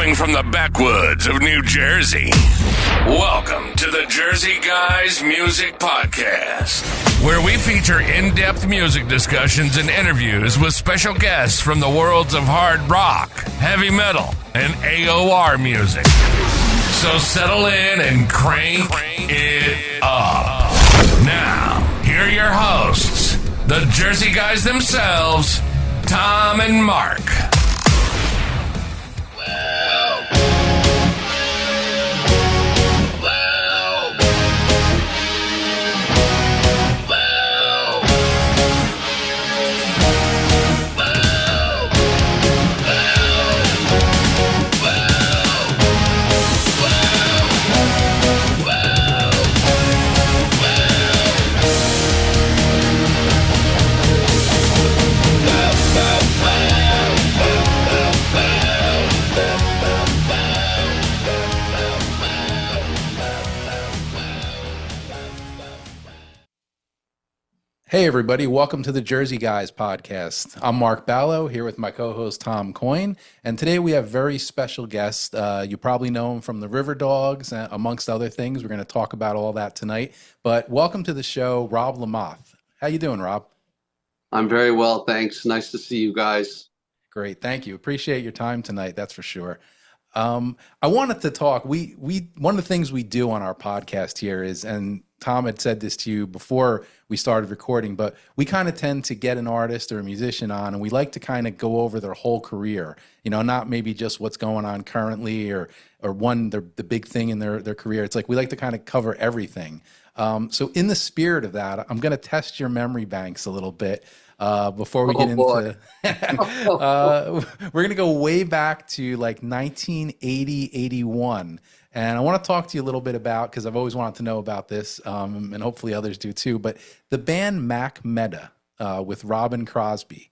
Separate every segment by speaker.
Speaker 1: Hailing from the backwoods of New Jersey, welcome to the Jersey Guys Music Podcast, where we feature in-depth music discussions and interviews with special guests from the worlds of hard rock, heavy metal, and AOR music. So settle in and crank it up. Now, here are your hosts, the Jersey Guys themselves, Tom and Mark.
Speaker 2: Hey everybody, welcome to the Jersey Guys podcast. I'm Mark Ballo here with my co-host Tom Coyne, and today we have very special guests. You probably know him from the Riverdogs, amongst other things. We're going to talk about all that tonight. But welcome to the show, Rob Lamothe. How you doing, Rob?
Speaker 3: I'm very well, thanks. Nice to see you guys.
Speaker 2: Great, thank you. Appreciate your time tonight, that's for sure. I wanted to talk. We one of the things we do on our podcast here is, and Tom had said this to you before we started recording, but we kind of tend to get an artist or a musician on, and we like to kind of go over their whole career, you know, not maybe just what's going on currently or the big thing in their career. It's like we like to kind of cover everything. So in the spirit of that, I'm going to test your memory banks a little bit before we get into we're going to go way back to like 1980, 81. And I want to talk to you a little bit about, because I've always wanted to know about this, and hopefully others do too, but the band Mac Meta with Robin Crosby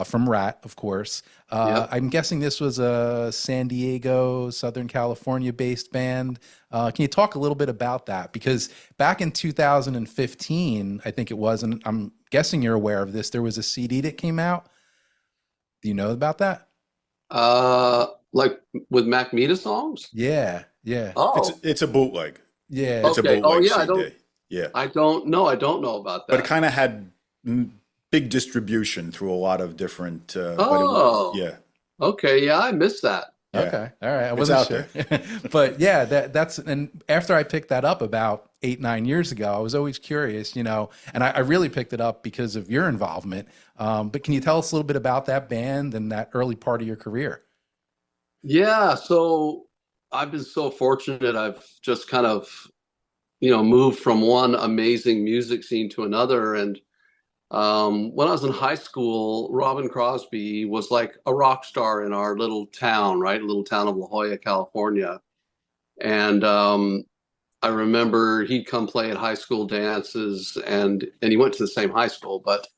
Speaker 2: from Rat, of course.
Speaker 3: Yep.
Speaker 2: I'm guessing this was a San Diego, Southern California-based band. Can you talk a little bit about that? Because back in 2015, I think it was, and I'm guessing you're aware of this, there was a CD that came out. Do you know about that?
Speaker 3: Like with Mac Meta songs?
Speaker 2: Yeah.
Speaker 3: Oh,
Speaker 4: It's a bootleg.
Speaker 2: Yeah.
Speaker 4: It's
Speaker 3: okay.
Speaker 4: a bootleg
Speaker 3: Yeah. I don't know about that.
Speaker 4: But it kind of had big distribution through a lot of different.
Speaker 3: Okay. Yeah, I missed that.
Speaker 4: Yeah.
Speaker 2: Okay. All right. I
Speaker 4: It's
Speaker 2: wasn't
Speaker 4: out
Speaker 2: sure.
Speaker 4: there.
Speaker 2: But yeah, that's, and after I picked that up about 8-9 years ago, I was always curious, you know, and I really picked it up because of your involvement. But can you tell us a little bit about that band and that early part of your career?
Speaker 3: Yeah, so I've been so fortunate. I've just kind of, moved from one amazing music scene to another. And when I was in high school, Robin Crosby was like a rock star in our little town, right? A little town of La Jolla, California. And I remember he'd come play at high school dances, and he went to the same high school, but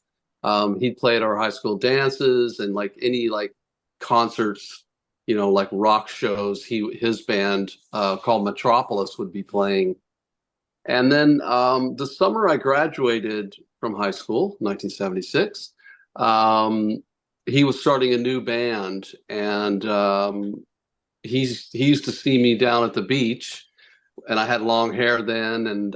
Speaker 3: he'd play at our high school dances and like any like concerts, like rock shows, his band called Metropolis would be playing. And then the summer I graduated from high school, 1976, he was starting a new band, and he used to see me down at the beach, and I had long hair then, and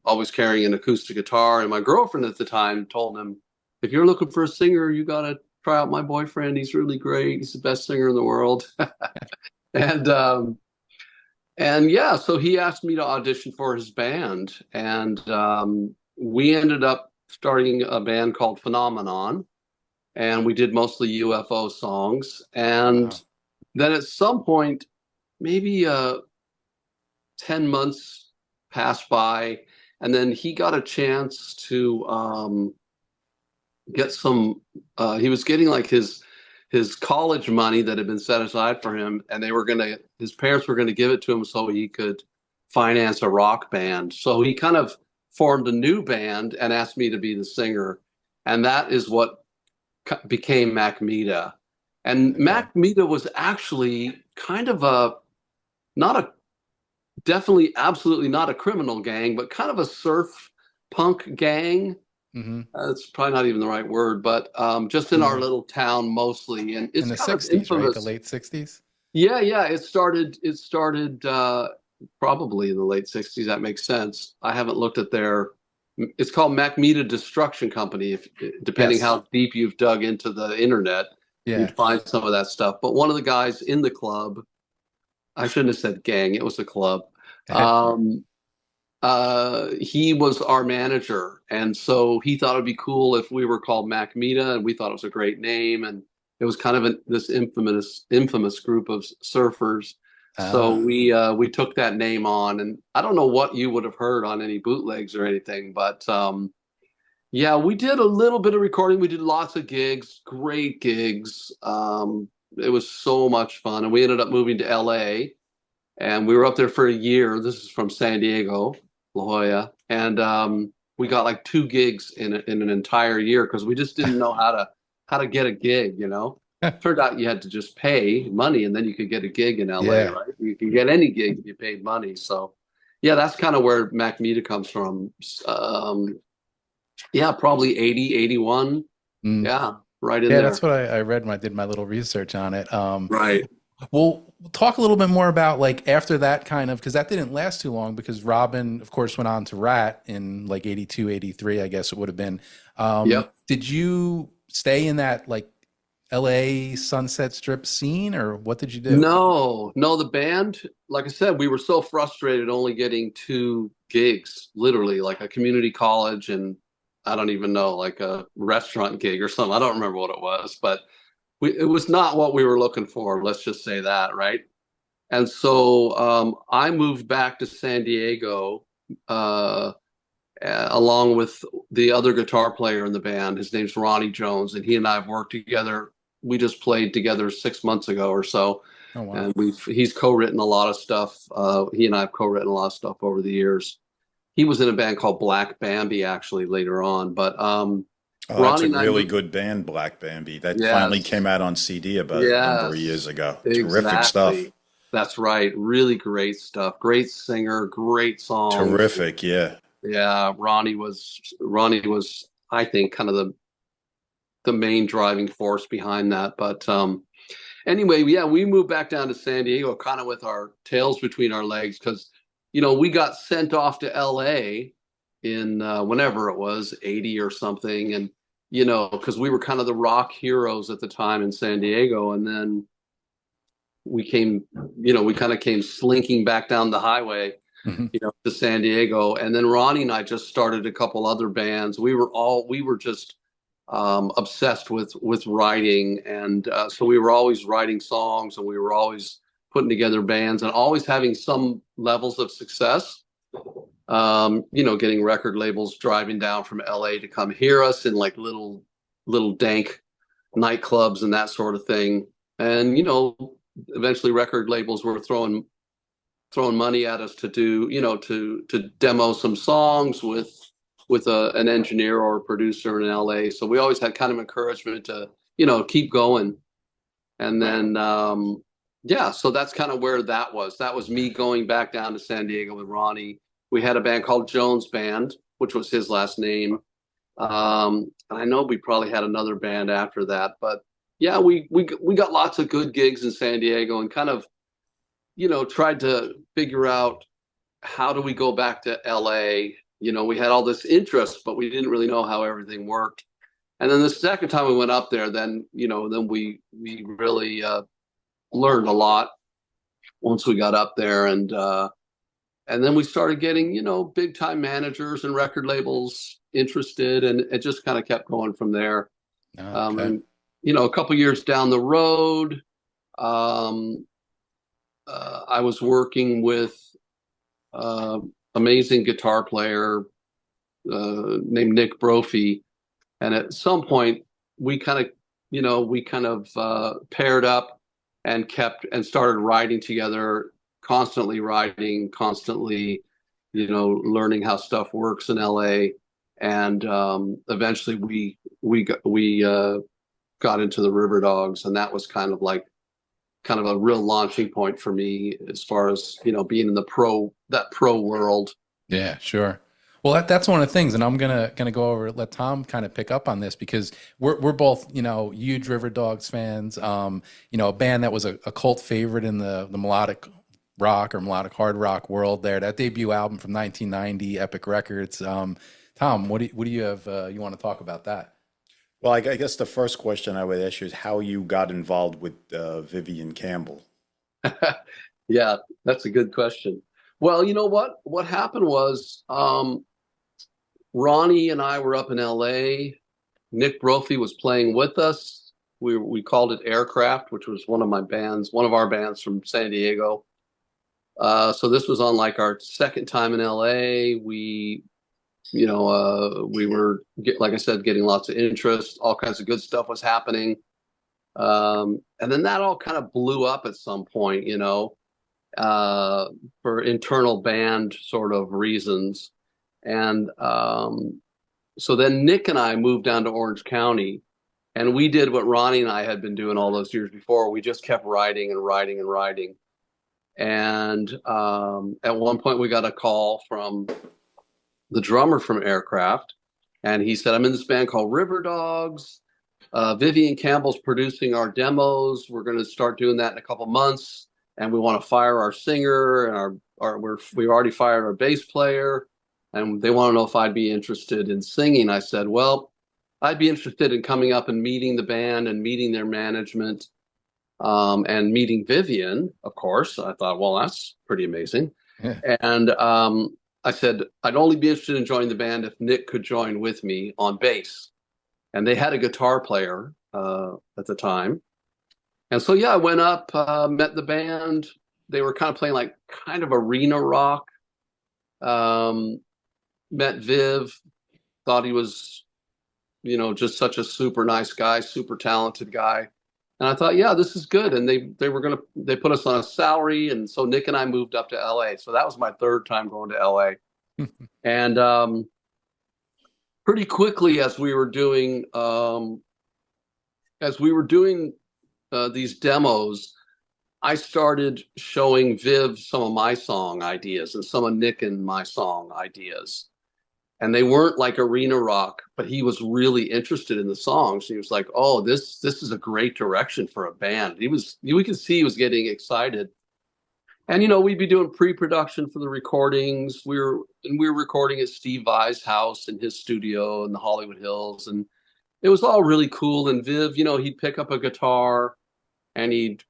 Speaker 3: always carrying an acoustic guitar. And my girlfriend at the time told him, "If you're looking for a singer, you got to try out my boyfriend. He's really great. He's the best singer in the world." And yeah, so he asked me to audition for his band, and we ended up starting a band called Phenomenon, and we did mostly UFO songs. And then at some point, maybe 10 months passed by, and then he got a chance to get some, he was getting like his college money that had been set aside for him, and his parents were going to give it to him so he could finance a rock band. So he kind of formed a new band and asked me to be the singer. And that is what became Mac Meta. And Mac Meta was actually kind of definitely absolutely not a criminal gang, but kind of a surf punk gang It's probably not even the right word, but just in our little town mostly. And it's
Speaker 2: In the
Speaker 3: kind of
Speaker 2: 60s, right?
Speaker 3: infamous.
Speaker 2: The late 60s?
Speaker 3: Yeah, yeah. It started probably in the late 60s. That makes sense. I haven't looked at it's called Macmeta Destruction Company. If depending
Speaker 2: Yes.
Speaker 3: how deep you've dug into the internet,
Speaker 2: Yeah.
Speaker 3: you'd find some of that stuff. But one of the guys in the club, I shouldn't have said gang, it was a club. He was our manager, and so he thought it'd be cool if we were called Macmeta, and we thought it was a great name, and it was kind of this infamous group of surfers. So we took that name on, and I don't know what you would have heard on any bootlegs or anything, but yeah, we did a little bit of recording. We did lots of gigs, great gigs. It was so much fun, and we ended up moving to LA, and we were up there for a year. This is from San Diego, La Jolla, and we got like 2 gigs in an entire year because we just didn't know how to get a gig. Turned out you had to just pay money, and then you could get a gig in LA, right? You can get any gig if you paid money. So, yeah, that's kind of where Macmeta comes from. Yeah, probably 80, 81. Yeah, right in there.
Speaker 2: Yeah, that's what I read when I did my little research on it.
Speaker 3: Right.
Speaker 2: Well, talk a little bit more about like after that kind of, because that didn't last too long because Robin, of course, went on to Rat in like 82, 83, I guess it would have been.
Speaker 3: Yep.
Speaker 2: Did you stay in that like LA Sunset Strip scene or what did you do?
Speaker 3: No, the band, like I said, we were so frustrated only getting 2 gigs, literally like a community college and I don't even know, like a restaurant gig or something. I don't remember what it was, but it was not what we were looking for. Let's just say that, right? And so I moved back to San Diego along with the other guitar player in the band. His name's Ronnie Jones, and he and I have worked together. We just played together 6 months ago or so.
Speaker 2: Oh, wow.
Speaker 3: And he's co-written a lot of stuff. He and I have co-written a lot of stuff over the years. He was in a band called Black Bambi actually later on, but
Speaker 4: that's a really good band, Black Bambi. That finally came out on CD about a number of years ago. Terrific stuff.
Speaker 3: That's right. Really great stuff. Great singer, great song.
Speaker 4: Terrific, yeah.
Speaker 3: Yeah, Ronnie was, I think, kind of the main driving force behind that. But anyway, yeah, we moved back down to San Diego kind of with our tails between our legs because, we got sent off to LA in whenever it was, 80 or something. And, because we were kind of the rock heroes at the time in San Diego. And then we came, we kind of came slinking back down the highway, to San Diego. And then Ronnie and I just started a couple other bands. We were just obsessed with writing. And so we were always writing songs and we were always putting together bands and always having some levels of success. Getting record labels driving down from LA to come hear us in like little dank nightclubs and that sort of thing. And, eventually record labels were throwing money at us to do, to demo some songs with an engineer or a producer in LA. So we always had kind of encouragement to, keep going. And then, so that's kind of where that was. That was me going back down to San Diego with Ronnie. We had a band called Jones Band, which was his last name. And I know we probably had another band after that, but yeah, we got lots of good gigs in San Diego and kind of, tried to figure out how do we go back to LA. We had all this interest, but we didn't really know how everything worked. And then the second time we went up there, then we really learned a lot once we got up there, and then we started getting big time managers and record labels interested, and it just kind of kept going from there.
Speaker 2: Okay.
Speaker 3: And a couple years down the road, I was working with amazing guitar player named Nick Brophy, and at some point we kind of paired up and started writing together, constantly writing, constantly learning how stuff works in LA, and eventually we got into the Riverdogs, and that was kind of a real launching point for me as far as being in that pro world.
Speaker 2: Yeah, sure. Well, that's one of the things, and I'm gonna go over, let Tom kind of pick up on this, because we're both, huge Riverdogs fans. A band that was a cult favorite in the melodic rock or melodic hard rock world there. That debut album from 1990, Epic Records. Tom, what do you have you want to talk about that?
Speaker 4: Well, I guess the first question I would ask you is how you got involved with Vivian Campbell.
Speaker 3: Yeah, that's a good question. Well, you know what? What happened was Ronnie and I were up in LA. Nick Brophy was playing with us. We called it Aircraft, which was one of our bands from San Diego. So this was on like our second time in LA. We were, like I said, getting lots of interest. All kinds of good stuff was happening. And then that all kind of blew up at some point, for internal band sort of reasons. And so then Nick and I moved down to Orange County, and we did what Ronnie and I had been doing all those years before. We just kept writing and writing and writing. And at one point we got a call from the drummer from Aircraft, and he said, I'm in this band called Riverdogs. Vivian Campbell's producing our demos. We're going to start doing that in a couple months, and we want to fire our singer, and we already fired our bass player, and they want to know if I'd be interested in singing. I said, well, I'd be interested in coming up and meeting the band and meeting their management, and meeting Vivian, of course. I thought, well, that's pretty amazing. Yeah. And I said, I'd only be interested in joining the band if Nick could join with me on bass. And they had a guitar player at the time. And so, yeah, I went up, met the band. They were kind of playing like kind of arena rock. Met Viv, thought he was, just such a super nice guy, super talented guy. And I thought, yeah, this is good. And they put us on a salary. And so Nick and I moved up to LA. So that was my third time going to LA. And pretty quickly, as we were doing these demos, I started showing Viv some of my song ideas and some of Nick and my song ideas. And they weren't like arena rock, but he was really interested in the songs. He was like, oh, this is a great direction for a band. We could see he was getting excited. And, we'd be doing pre-production for the recordings. We were recording at Steve Vai's house in his studio in the Hollywood Hills. And it was all really cool. And Viv, he'd pick up a guitar and he'd,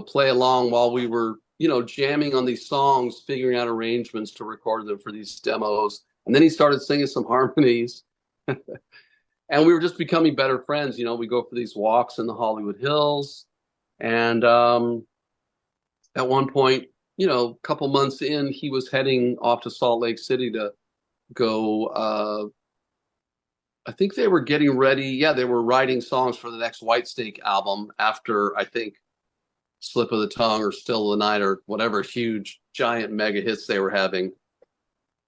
Speaker 3: play along while we were, jamming on these songs, figuring out arrangements to record them for these demos. And then he started singing some harmonies. And we were just becoming better friends. We go for these walks in the Hollywood Hills. And at one point, a couple months in, he was heading off to Salt Lake City to go. I think they were getting ready. Yeah, they were writing songs for the next Whitesnake album after, I think, Slip of the Tongue or Still of the Night or whatever huge, giant mega hits they were having.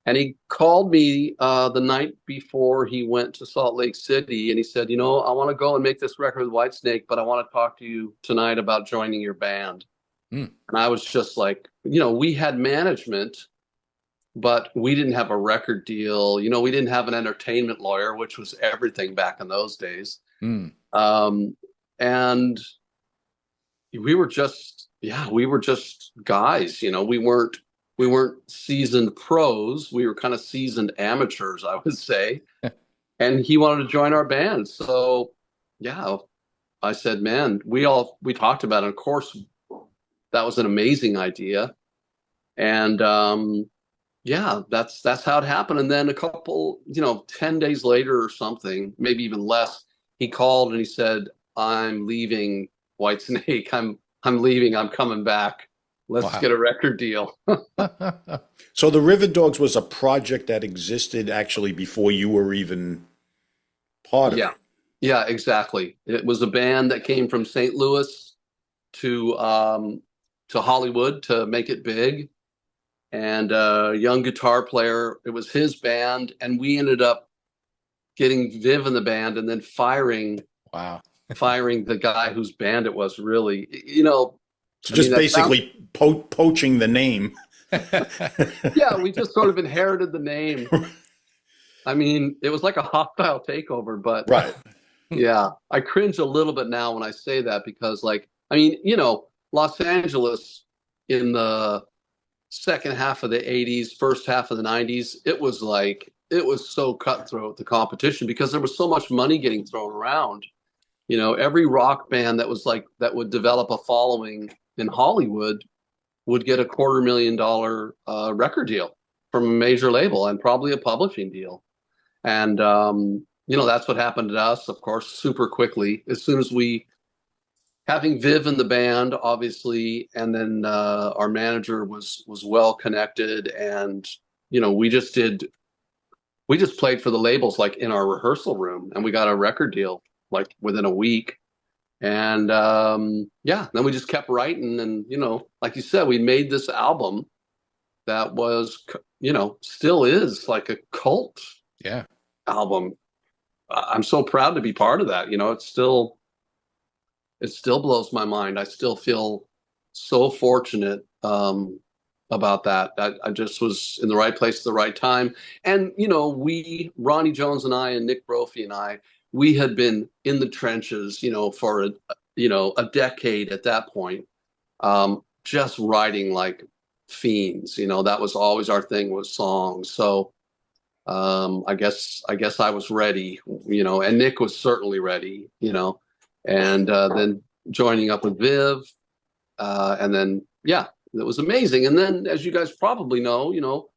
Speaker 3: And he called me the night before he went to Salt Lake City, and he said, I want to go and make this record with Whitesnake, but I want to talk to you tonight about joining your band. And I was just like, we had management, but we didn't have a record deal. We didn't have an entertainment lawyer, which was everything back in those days. And we were just guys. We weren't seasoned pros. We were kind of seasoned amateurs, I would say. And he wanted to join our band. So, yeah, I said, man, we talked about it. Of course, that was an amazing idea. And yeah, that's how it happened. And then a couple, 10 days later or something, maybe even less, he called and he said, I'm leaving Whitesnake. I'm leaving. I'm coming back. Let's get a record deal.
Speaker 4: So the Riverdogs was a project that existed actually before you were even part of it.
Speaker 3: Yeah, exactly. It was a band that came from St. Louis to Hollywood to make it big. And a young guitar player, it was his band. And we ended up getting Viv in the band and then firing the guy whose band it was, really.
Speaker 4: So just basically poaching the name.
Speaker 3: Yeah, we just sort of inherited the name. I mean, it was like a hostile takeover, but
Speaker 4: right.
Speaker 3: Yeah, I cringe a little bit now when I say that because, like, I mean, you know, Los Angeles in the second half of the 80s, first half of the 90s, it was so cutthroat, the competition, because there was so much money getting thrown around. You know, every rock band that would develop a following in Hollywood would get a $250,000 record deal from a major label and probably a publishing deal. And, you know, that's what happened to us, of course, super quickly. As soon as having Viv in the band, obviously, and then our manager was well connected, and you know, we just played for the labels like in our rehearsal room, and we got a record deal like within a week. And yeah, then we just kept writing, and you know, like you said, we made this album that was, you know, still is like a cult album. I'm so proud to be part of that. You know, it still blows my mind. I still feel so fortunate about that. I just was in the right place at the right time. And, you know, Ronnie Jones and I and Nick Brophy and I, we had been in the trenches, you know, for a decade at that point, just writing like fiends. You know, that was always our thing, was songs. So I guess I was ready, you know, and Nick was certainly ready, you know, and then joining up with Viv, and then, yeah, it was amazing. And then, as you guys probably know, you know,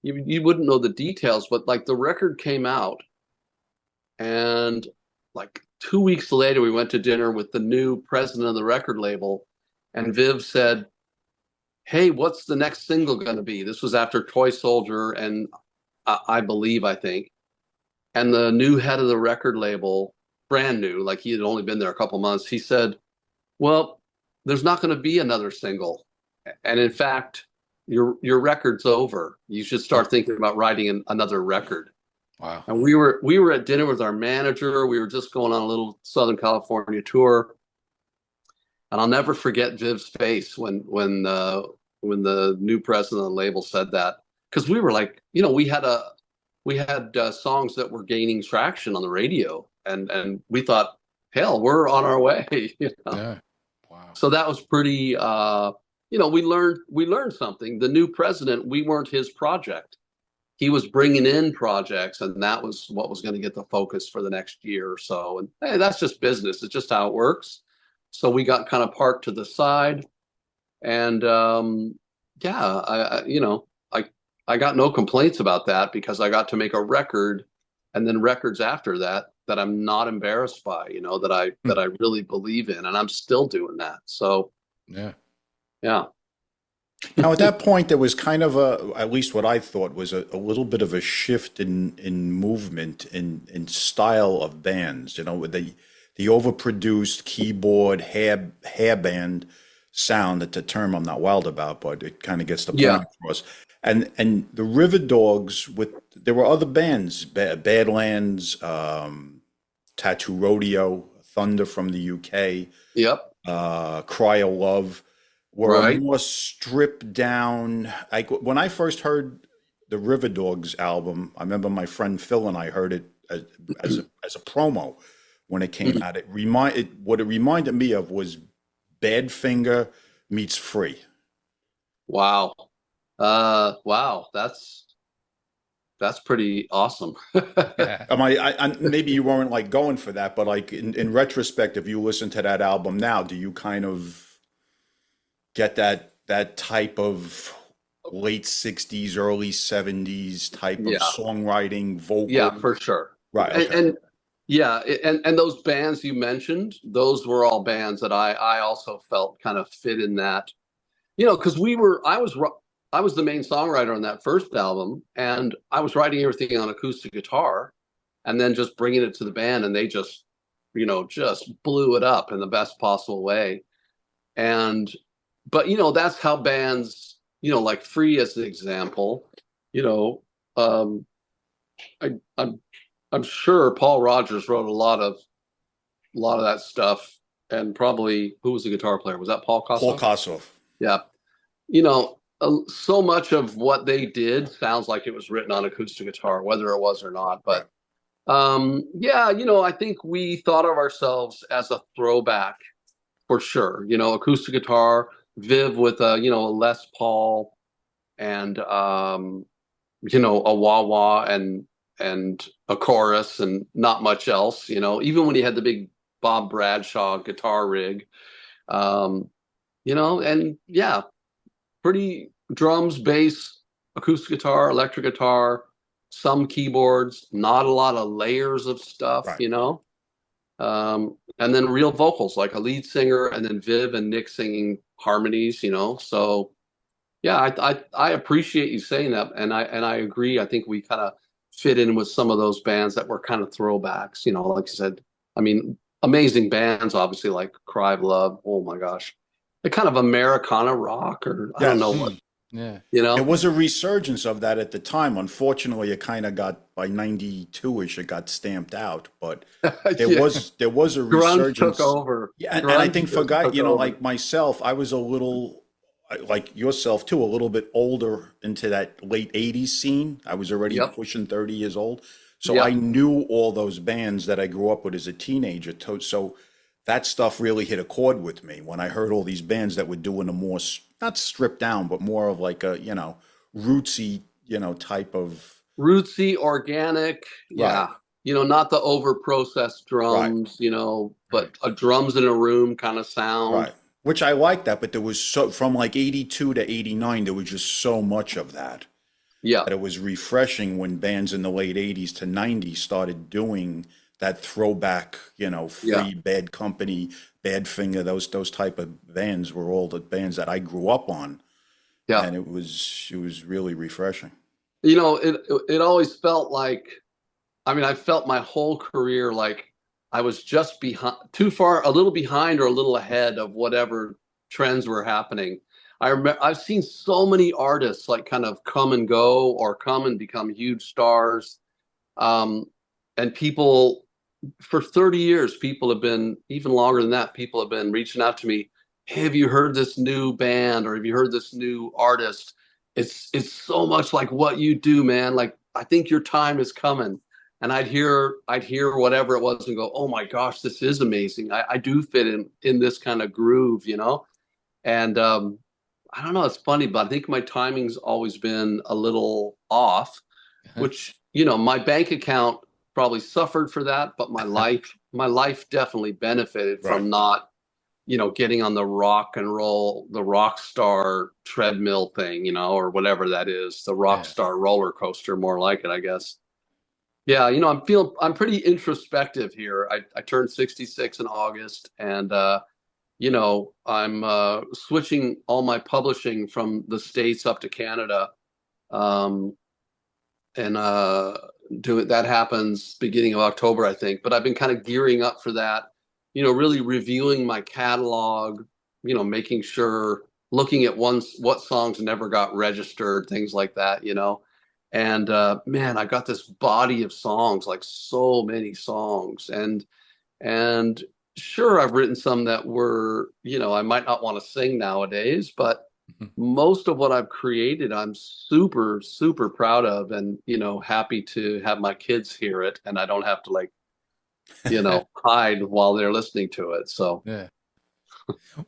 Speaker 3: you wouldn't know the details, but like the record came out, and like 2 weeks later, we went to dinner with the new president of the record label, and Viv said, "Hey, what's the next single going to be?" This was after Toy Soldier and I think. And the new head of the record label, brand new, like he had only been there a couple months, he said, "Well, there's not going to be another single. And in fact, your record's over. You should start thinking about writing another record."
Speaker 2: Wow.
Speaker 3: And we were at dinner with our manager. We were just going on a little Southern California tour. And I'll never forget Viv's face when the new president of the label said that. Because we were like, you know, we had songs that were gaining traction on the radio, and we thought, hell, we're on our way. You know?
Speaker 2: Yeah. Wow.
Speaker 3: So that was pretty. You know, we learned something. The new president, we weren't his project. He was bringing in projects, and that was what was going to get the focus for the next year or so. And hey, that's just business. It's just how it works. So we got kind of parked to the side, and yeah, you know, I got no complaints about that, because I got to make a record, and then records after that I'm not embarrassed by, you know, that I really believe in, and I'm still doing that. So
Speaker 2: yeah.
Speaker 4: Now, at that point, there was kind of at least what I thought was a little bit of a shift in movement, in style of bands, you know, with the overproduced keyboard hair band sound. That's a term I'm not wild about, but it kind of gets the point across. And the Riverdogs, there were other bands, Badlands, Tattoo Rodeo, Thunder from the UK, Cry of Love, were a more stripped down. Like when I first heard the Riverdogs album, I remember my friend Phil and I heard it as a promo when it came out. What it reminded me of was Badfinger meets Free.
Speaker 3: Wow. Wow, that's pretty awesome.
Speaker 2: Yeah.
Speaker 4: Maybe you weren't like going for that, but like in retrospect, if you listen to that album now, do you kind of get that type of late 60s, early 70s type of songwriting, vocal?
Speaker 3: Yeah, for sure.
Speaker 4: Right. Okay.
Speaker 3: And yeah, and those bands you mentioned, those were all bands that I also felt kind of fit in that, you know, because I was the main songwriter on that first album, and I was writing everything on acoustic guitar, and then just bringing it to the band, and they just, you know, just blew it up in the best possible way. But you know, that's how bands, you know, like Free as an example, you know, I'm sure Paul Rodgers wrote a lot of that stuff, and probably, who was the guitar player? Was that Paul Kossoff?
Speaker 4: Paul Kossoff.
Speaker 3: Yeah. You know, so much of what they did sounds like it was written on acoustic guitar, whether it was or not. But yeah, I think we thought of ourselves as a throwback for sure. Acoustic guitar, Viv with a Les Paul and a wah wah and a chorus and not much else. Even when he had the big Bob Bradshaw guitar rig, and yeah, pretty drums, bass, acoustic guitar, electric guitar, some keyboards, not a lot of layers of stuff,
Speaker 4: Right.
Speaker 3: And then real vocals, like a lead singer, and then Viv and Nick singing harmonies, So yeah, I appreciate you saying that, and I agree. I think we kind of fit in with some of those bands that were kind of throwbacks, like you said. I mean, amazing bands, obviously, like Cry of Love. Oh my gosh, the kind of Americana rock, or I don't know
Speaker 4: Yes.
Speaker 3: what,
Speaker 2: Yeah.
Speaker 4: There was a resurgence of that at the time. Unfortunately, it kind of got by 92-ish, it got stamped out. But there
Speaker 3: Yeah.
Speaker 4: was a
Speaker 3: Grunge took
Speaker 4: resurgence.
Speaker 3: over.
Speaker 4: Yeah, and I
Speaker 3: Grunge
Speaker 4: think
Speaker 3: just took over.
Speaker 4: like myself, I was a little like yourself too, a little bit older into that late 80s scene. I was already
Speaker 3: Yep.
Speaker 4: pushing 30 years old. So I
Speaker 3: Yep.
Speaker 4: knew all those bands that I grew up with as a teenager. So that stuff really hit a chord with me when I heard all these bands that were doing a more, not stripped down, but more of like a, rootsy, type of,
Speaker 3: Rootsy, organic.
Speaker 4: right,
Speaker 3: Yeah. Not the over processed
Speaker 4: right,
Speaker 3: drums,
Speaker 2: Right.
Speaker 3: but a drums in a room kind of sound.
Speaker 4: right. Which I like that, but there was from like 82 to 89, there was just so much of that.
Speaker 3: Yeah.
Speaker 4: That it was refreshing when bands in the late 80s to 90s started doing that throwback,
Speaker 3: Yeah.
Speaker 4: Free, Bad Company, Badfinger, those type of bands were all the bands that I grew up on,
Speaker 3: Yeah.
Speaker 4: and it was really refreshing.
Speaker 3: It always felt like, I mean, I felt my whole career like I was just behind, too far, a little behind or a little ahead of whatever trends were happening. I remember I've seen so many artists like kind of come and go or come and become huge stars. Um, and people for 30 years, people have been, even longer than that, people have been reaching out to me. Hey, have you heard this new band or have you heard this new artist? It's so much like what you do, man. Like, I think your time is coming. And I'd hear whatever it was and go, oh my gosh, this is amazing. I do fit in this kind of groove, And I don't know, it's funny, but I think my timing's always been a little off, which, my bank account probably suffered for that, but my life definitely benefited
Speaker 4: Right.
Speaker 3: from not, getting on the rock and roll, the rock star treadmill thing, or whatever that is, the rock
Speaker 2: Yeah.
Speaker 3: star roller coaster, more like it, I guess. Yeah, I'm pretty introspective here. I turned 66 in August, and I'm switching all my publishing from the States up to Canada. Um, and that happens beginning of October, I think. But I've been kind of gearing up for that, really reviewing my catalog, making sure, looking at what songs never got registered, things like that, And man, I got this body of songs, like so many songs, and sure, I've written some that were, I might not want to sing nowadays, but most of what I've created, I'm super, super proud of, and happy to have my kids hear it, and I don't have to like, hide while they're listening to it. So
Speaker 2: Yeah.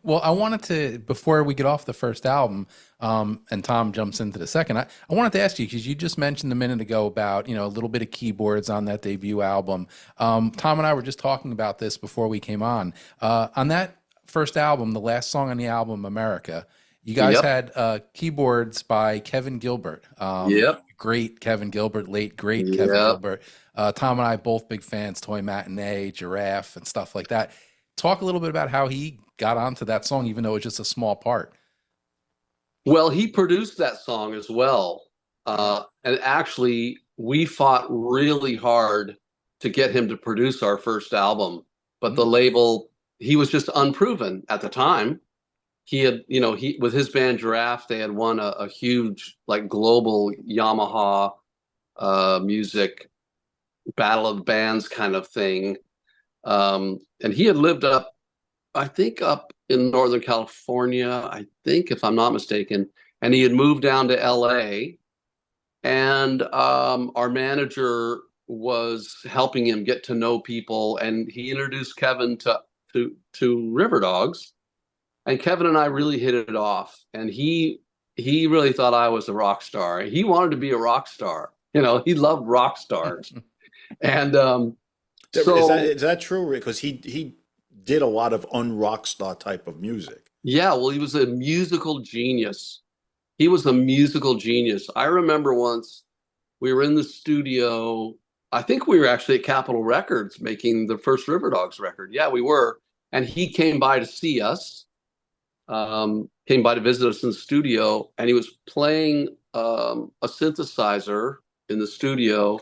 Speaker 2: Well, I wanted to, before we get off the first album, and Tom jumps into the second, I wanted to ask you, because you just mentioned a minute ago about, a little bit of keyboards on that debut album. Tom and I were just talking about this before we came on. On that first album, the last song on the album, America, you guys
Speaker 3: yep,
Speaker 2: had keyboards by Kevin Gilbert.
Speaker 3: yep,
Speaker 2: Great Kevin Gilbert, late, great Kevin
Speaker 3: yep.
Speaker 2: Gilbert. Tom and I both big fans, Toy Matinee, Giraffe, and stuff like that. Talk a little bit about how he got onto that song, even though it's just a small part.
Speaker 3: Well, he produced that song as well. And actually, we fought really hard to get him to produce our first album, but the label, he was just unproven at the time. He had, he with his band Giraffe, they had won a huge like global Yamaha music battle of bands kind of thing. And he had lived up, I think, up in Northern California, I think, if I'm not mistaken. and he had moved down to LA, and our manager was helping him get to know people, and he introduced Kevin to Riverdogs, and Kevin and I really hit it off, and he really thought I was a rock star. He wanted to be a rock star. He loved rock stars. And so
Speaker 4: is that true? Because he did a lot of un-rock star type of music.
Speaker 3: yeah, well, he was a musical genius. He was a musical genius. I remember once we were in the studio. I think we were actually at Capitol Records making the first Riverdogs record. Yeah, we were. And he came by to see us, came by to visit us in the studio, and he was playing a synthesizer in the studio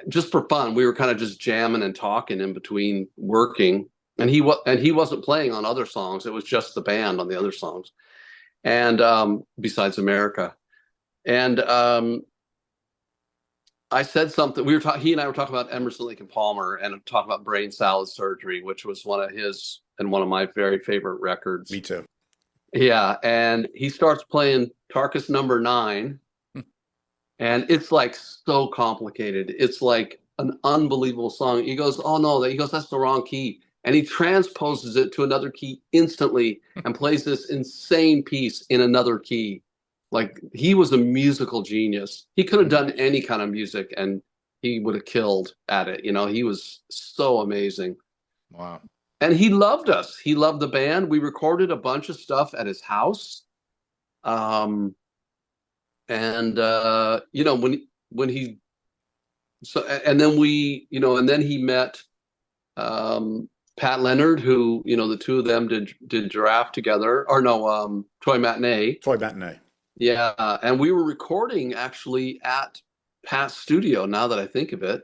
Speaker 3: just for fun. We were kind of just jamming and talking in between working. And he wasn't playing on other songs. It was just the band on the other songs. And besides America. And I said something. He and I were talking about Emerson, Lake and Palmer, and talking about Brain Salad Surgery, which was one of his and one of my very favorite records.
Speaker 4: Me too.
Speaker 3: Yeah, and he starts playing Tarkus number 9, and it's like so complicated. It's like an unbelievable song. He goes, "Oh no!" He goes, "That's the wrong key," and he transposes it to another key instantly and plays this insane piece in another key. Like, he was a musical genius. He could have done any kind of music and he would have killed at it. He was so amazing.
Speaker 2: Wow.
Speaker 3: And he loved us. He loved the band. We recorded a bunch of stuff at his house. When he, so, and then we, and then he met, Pat Leonard, who, the two of them did Giraffe together, or no, Troy Matinee. Yeah, and we were recording actually at Pat's studio, now that I think of it.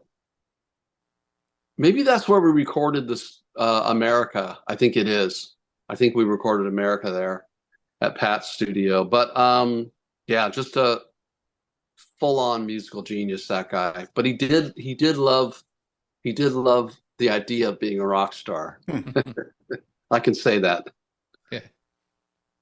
Speaker 3: Maybe that's where we recorded this America. I think it is. I think we recorded America there at Pat's studio. But yeah, just a full-on musical genius, that guy. But he did love the idea of being a rock star. I can say that.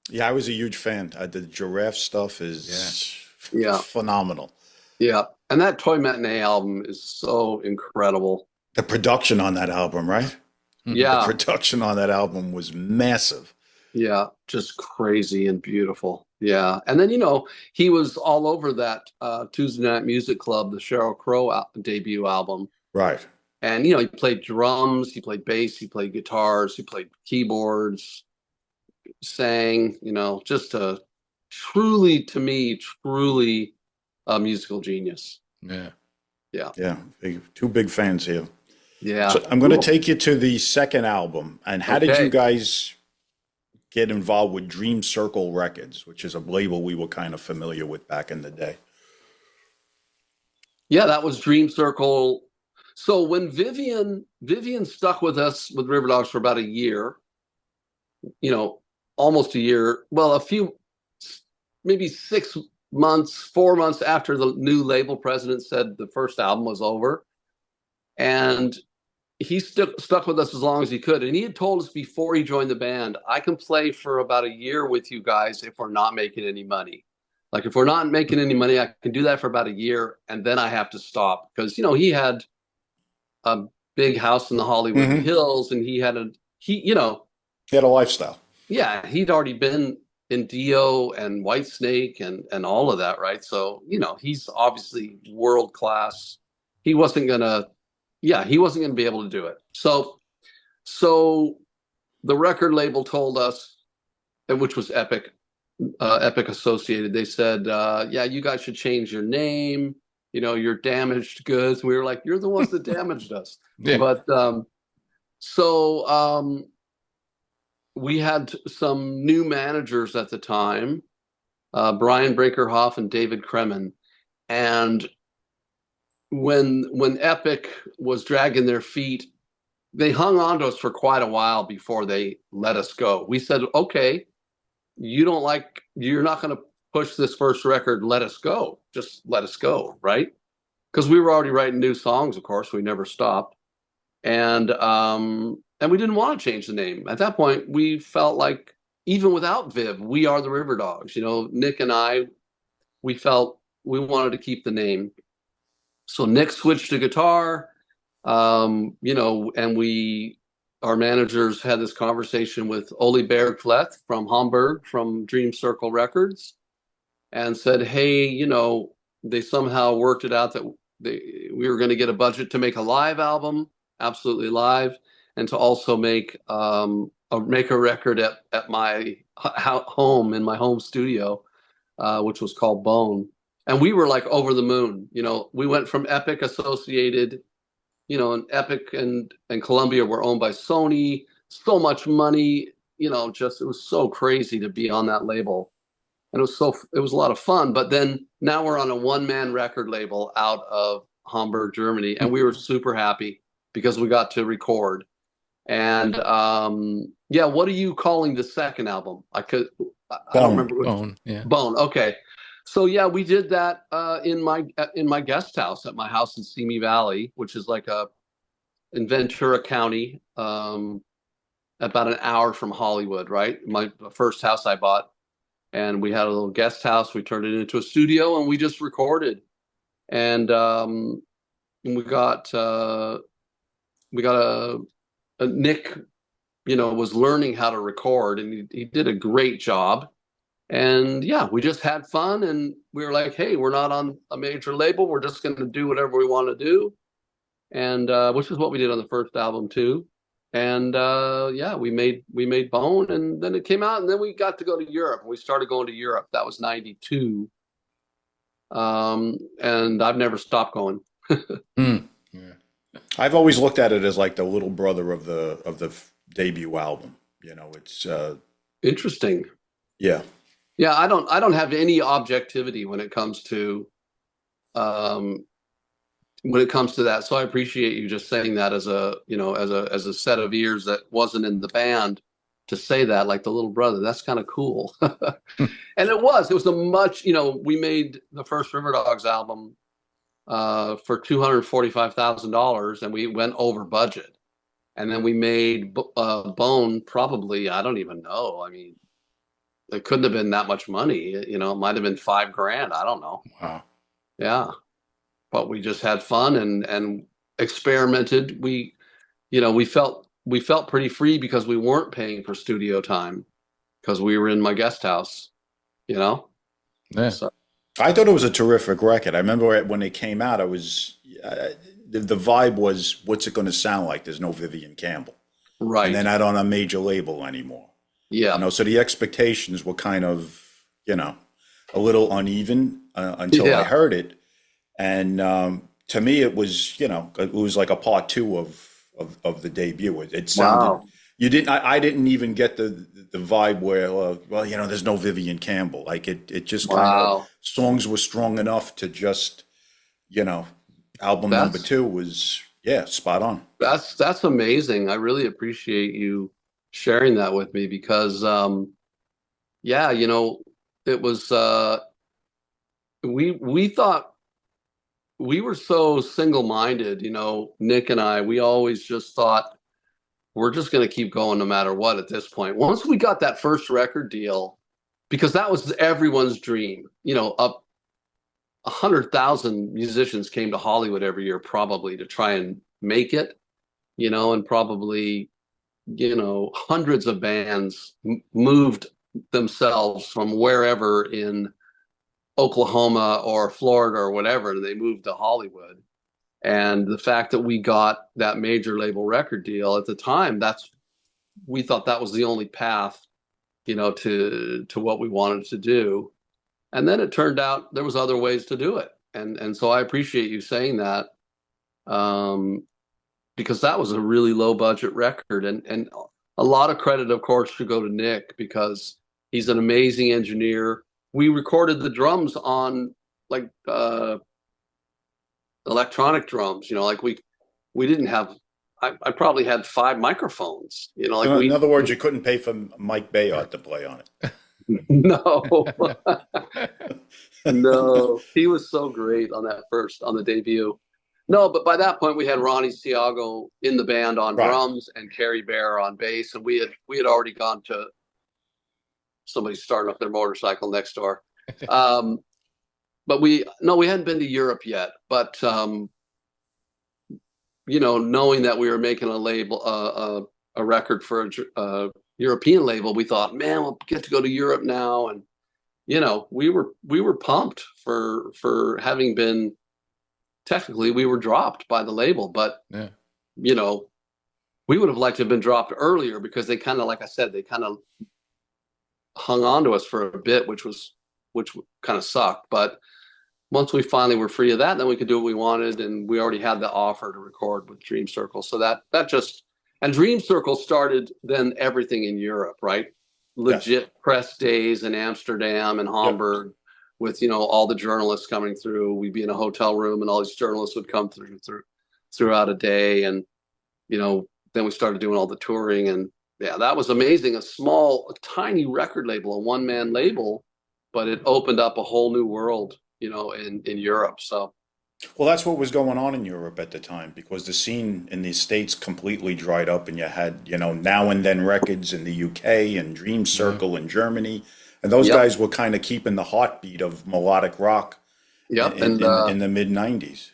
Speaker 4: Yeah, I was a huge fan. The Giraffe stuff is
Speaker 3: Yeah.
Speaker 4: phenomenal.
Speaker 3: Yeah, and that Toy Matinee album is so incredible.
Speaker 4: The production on that album, right?
Speaker 3: Yeah.
Speaker 4: The production on that album was massive.
Speaker 3: Yeah, just crazy and beautiful. Yeah, and then, he was all over that Tuesday Night Music Club, the Sheryl Crow debut album.
Speaker 4: Right.
Speaker 3: And, he played drums, he played bass, he played guitars, he played keyboards, sang, just truly a musical genius.
Speaker 2: Yeah.
Speaker 4: Two big fans here.
Speaker 3: Yeah.
Speaker 4: So I'm going to take you to the second album. And how did you guys get involved with Dream Circle Records, which is a label we were kind of familiar with back in the day?
Speaker 3: Yeah, that was Dream Circle. So when Vivian stuck with us with Riverdogs for about a year, almost a year, well, maybe 4 months after the new label president said the first album was over. And he stuck with us as long as he could. And he had told us before he joined the band, I can play for about a year with you guys if we're not making any money. Like, if we're not making any money, I can do that for about a year, and then I have to stop. Because, he had a big house in the Hollywood Hills, and he had a
Speaker 4: lifestyle.
Speaker 3: Yeah, he'd already been in Dio and Whitesnake and all of that, right? So, he's obviously world class. He wasn't gonna be able to do it. So the record label told us, which was Epic Associated, they said, you guys should change your name. You're Damaged Goods. We were like, you're the ones that damaged us.
Speaker 2: Yeah.
Speaker 3: But we had some new managers at the time, Brian Brinkerhoff and David Kremen. And when Epic was dragging their feet, they hung on to us for quite a while before they let us go. We said, okay, you're not going to push this first record, let us go. Just let us go, right? Because we were already writing new songs, of course. We never stopped. And we didn't want to change the name. At that point, we felt like even without Viv, we are the Riverdogs. You know, Nick and I, we felt we wanted to keep the name. So Nick switched to guitar, you know, and our managers had this conversation with Oli Bergfleth from Hamburg, from Dream Circle Records, and said, hey, you know, they somehow worked it out that we were going to get a budget to make a live album, absolutely live, and to also make a record at my home, in my home studio, which was called Bone. And we were like over the moon. You know, we went from Epic Associated, you know, and Epic and Columbia were owned by Sony. So much money, you know, just, it was so crazy to be on that label. And it was a lot of fun. But then now we're on a one-man record label out of Hamburg, Germany, and we were super happy because we got to record. And yeah, what are you calling the second album? I don't remember.
Speaker 2: Bone, yeah.
Speaker 3: Bone. Okay. So yeah, we did that in my guest house at my house in Simi Valley, which is like in Ventura County, about an hour from Hollywood, right? My first house I bought, and we had a little guest house. We turned it into a studio, and we just recorded. And we got a Nick, you know, was learning how to record, and he did a great job. And yeah, we just had fun, and we were like, hey, we're not on a major label. We're just going to do whatever we want to do. And which is what we did on the first album too. And yeah, we made Bone, and then it came out, and then we got to go to Europe. We started going to Europe. That was 92. And I've never stopped going.
Speaker 2: Yeah.
Speaker 4: I've always looked at it as like the little brother of the debut album. You know, it's
Speaker 3: Interesting.
Speaker 4: yeah.
Speaker 3: Yeah, I don't have any objectivity when it comes to that. So I appreciate you just saying that as a, you know, as a set of ears that wasn't in the band, to say that, like the little brother. That's kind of cool. And it was a much, you know, we made the first Riverdogs album for $245,000, and we went over budget. And then we made Bone, probably, I don't even know. I mean, it couldn't have been that much money. You know, it might have been $5,000. I don't know.
Speaker 2: Wow.
Speaker 3: Yeah. But we just had fun and experimented. We felt pretty free because we weren't paying for studio time, because we were in my guest house, you know?
Speaker 2: Yeah.
Speaker 3: So,
Speaker 4: I thought it was a terrific record. I remember when it came out, the vibe was, what's it going to sound like? There's no Vivian Campbell.
Speaker 3: right.
Speaker 4: And they're not on a major label anymore.
Speaker 3: Yeah.
Speaker 4: You know, so the expectations were kind of, you know, a little uneven until I heard it. And to me, it was, you know, it was like a part two of the debut. It sounded,
Speaker 3: Wow.
Speaker 4: I didn't even get the vibe where, well, you know, there's no Vivian Campbell. Like it just kind of, songs were strong enough to just, you know, album number two was, yeah, spot on.
Speaker 3: That's amazing. I really appreciate you sharing that with me, because yeah, you know, it was we thought, we were so single-minded, you know, Nick and I, we always just thought we're just going to keep going no matter what at this point. Once we got that first record deal, because that was everyone's dream, you know, 100,000 musicians came to Hollywood every year, probably, to try and make it, you know, and probably, you know, hundreds of bands moved themselves from wherever in Oklahoma or Florida or whatever, and they moved to Hollywood. And the fact that we got that major label record deal at the time, we thought that was the only path, you know, to what we wanted to do. And then it turned out there was other ways to do it. And so I appreciate you saying that, because that was a really low budget record. And a lot of credit, of course, should go to Nick, because he's an amazing engineer. We recorded the drums on like electronic drums, you know, like we didn't have, I probably had 5 microphones, you know, like
Speaker 4: So in other words, you couldn't pay for Mike Bayard to play on it.
Speaker 3: No. No, he was so great on the debut. No, but by that point we had Ronnie Siago in the band on drums and Kerry Bear on bass, and we had already gone to somebody starting up their motorcycle next door. But we hadn't been to Europe yet. But knowing that we were making a label, a record for a European label, we thought, man, we'll get to go to Europe now. And we were pumped for having been, technically we were dropped by the label, but
Speaker 2: yeah.
Speaker 3: We would have liked to have been dropped earlier, because they kind of, like I said, they kind of hung on to us for a bit, which kind of sucked. But once we finally were free of that, then we could do what we wanted, and we already had the offer to record with Dream Circle. So that and Dream Circle started then everything in Europe, right? Legit yes. Press days in Amsterdam and Hamburg, yep. With all the journalists coming through. We'd be in a hotel room, and all these journalists would come throughout a day, and then we started doing all the touring, and yeah, that was amazing. A tiny record label, a one-man label, but it opened up a whole new world, in Europe. So,
Speaker 4: well, that's what was going on in Europe at the time, because the scene in the States completely dried up, and you had, Now and Then Records in the UK and Dream Circle in Germany, and those yep. guys were kind of keeping the heartbeat of melodic rock.
Speaker 3: Yep,
Speaker 4: in the mid '90s.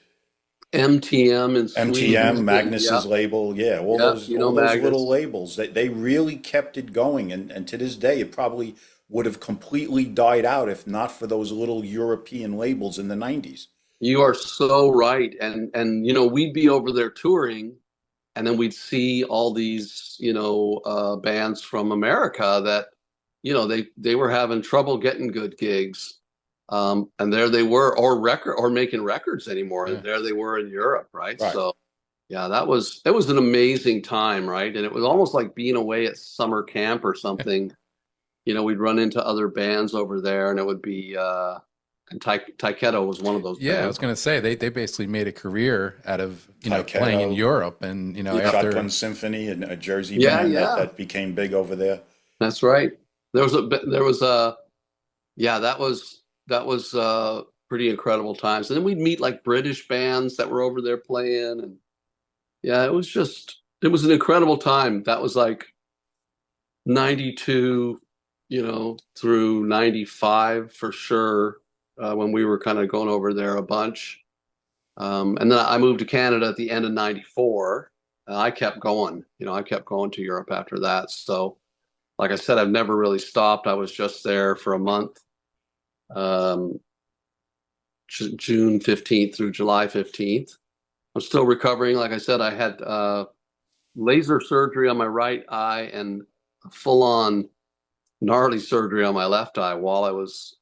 Speaker 3: MTM and
Speaker 4: MTM, Magnus's label, all those little labels. They really kept it going, and to this day, it probably would have completely died out if not for those little European labels in the '90s.
Speaker 3: You are so right, and we'd be over there touring, and then we'd see all these bands from America that they were having trouble getting good gigs. And there they were, or making records anymore. Yeah. And there they were in Europe, right? So, yeah, it was an amazing time, right? And it was almost like being away at summer camp or something. We'd run into other bands over there, and it would be, and Taiketo was one of those.
Speaker 2: Yeah,
Speaker 3: bands.
Speaker 2: I was going to say they basically made a career out of playing in Europe, and after
Speaker 4: Shotgun Symphony and a Jersey band that became big over there.
Speaker 3: That's right. That was pretty incredible times. And then we'd meet like British bands that were over there playing. And yeah, it was an incredible time. That was like 92, through 95 for sure, when we were kind of going over there a bunch. And then I moved to Canada at the end of 94. I kept going, I kept going to Europe after that. So like I said, I've never really stopped. I was just there for a month. June 15th through July 15th. I'm still recovering. Like I said, I had laser surgery on my right eye and full-on gnarly surgery on my left eye while I was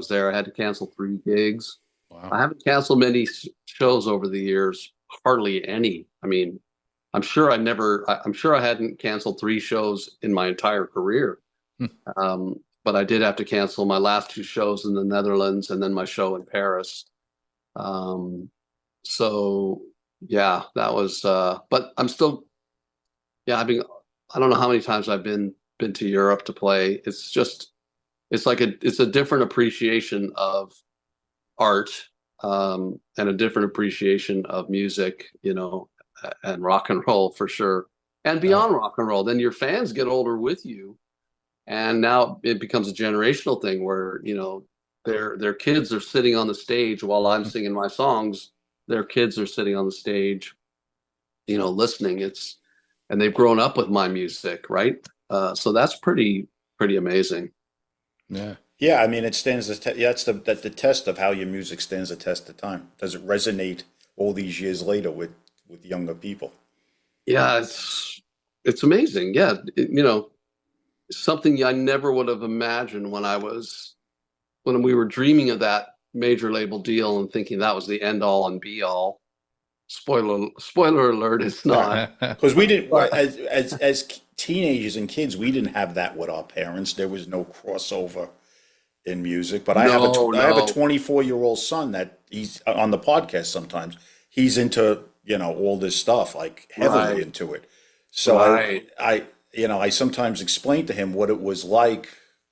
Speaker 3: there. I had to cancel 3 gigs. Wow. I haven't canceled many shows over the years, hardly any. I mean, I'm sure I hadn't canceled 3 shows in my entire career. But I did have to cancel my last 2 shows in the Netherlands and then my show in Paris. So yeah, that was, but I'm still, I don't know how many times I've been to Europe to play. It's a different appreciation of art, and a different appreciation of music, and rock and roll for sure. And beyond rock and roll, then your fans get older with you. And now it becomes a generational thing where, their kids are sitting on the stage while I'm singing my songs. Their kids are sitting on the stage, listening. And they've grown up with my music, right? So that's pretty amazing.
Speaker 2: Yeah.
Speaker 4: Yeah, I mean, it stands the the test of how your music stands the test of time. Does it resonate all these years later with younger people?
Speaker 3: Yeah, it's amazing. Yeah, something I never would have imagined when we were dreaming of that major label deal and thinking that was the end all and be all. Spoiler alert, it's not.
Speaker 4: Because we didn't, as teenagers and kids, we didn't have that with our parents. There was no crossover in music. But I have a 24-year-old son that he's on the podcast sometimes. He's into, all this stuff, like heavily into it. So I sometimes explain to him what it was like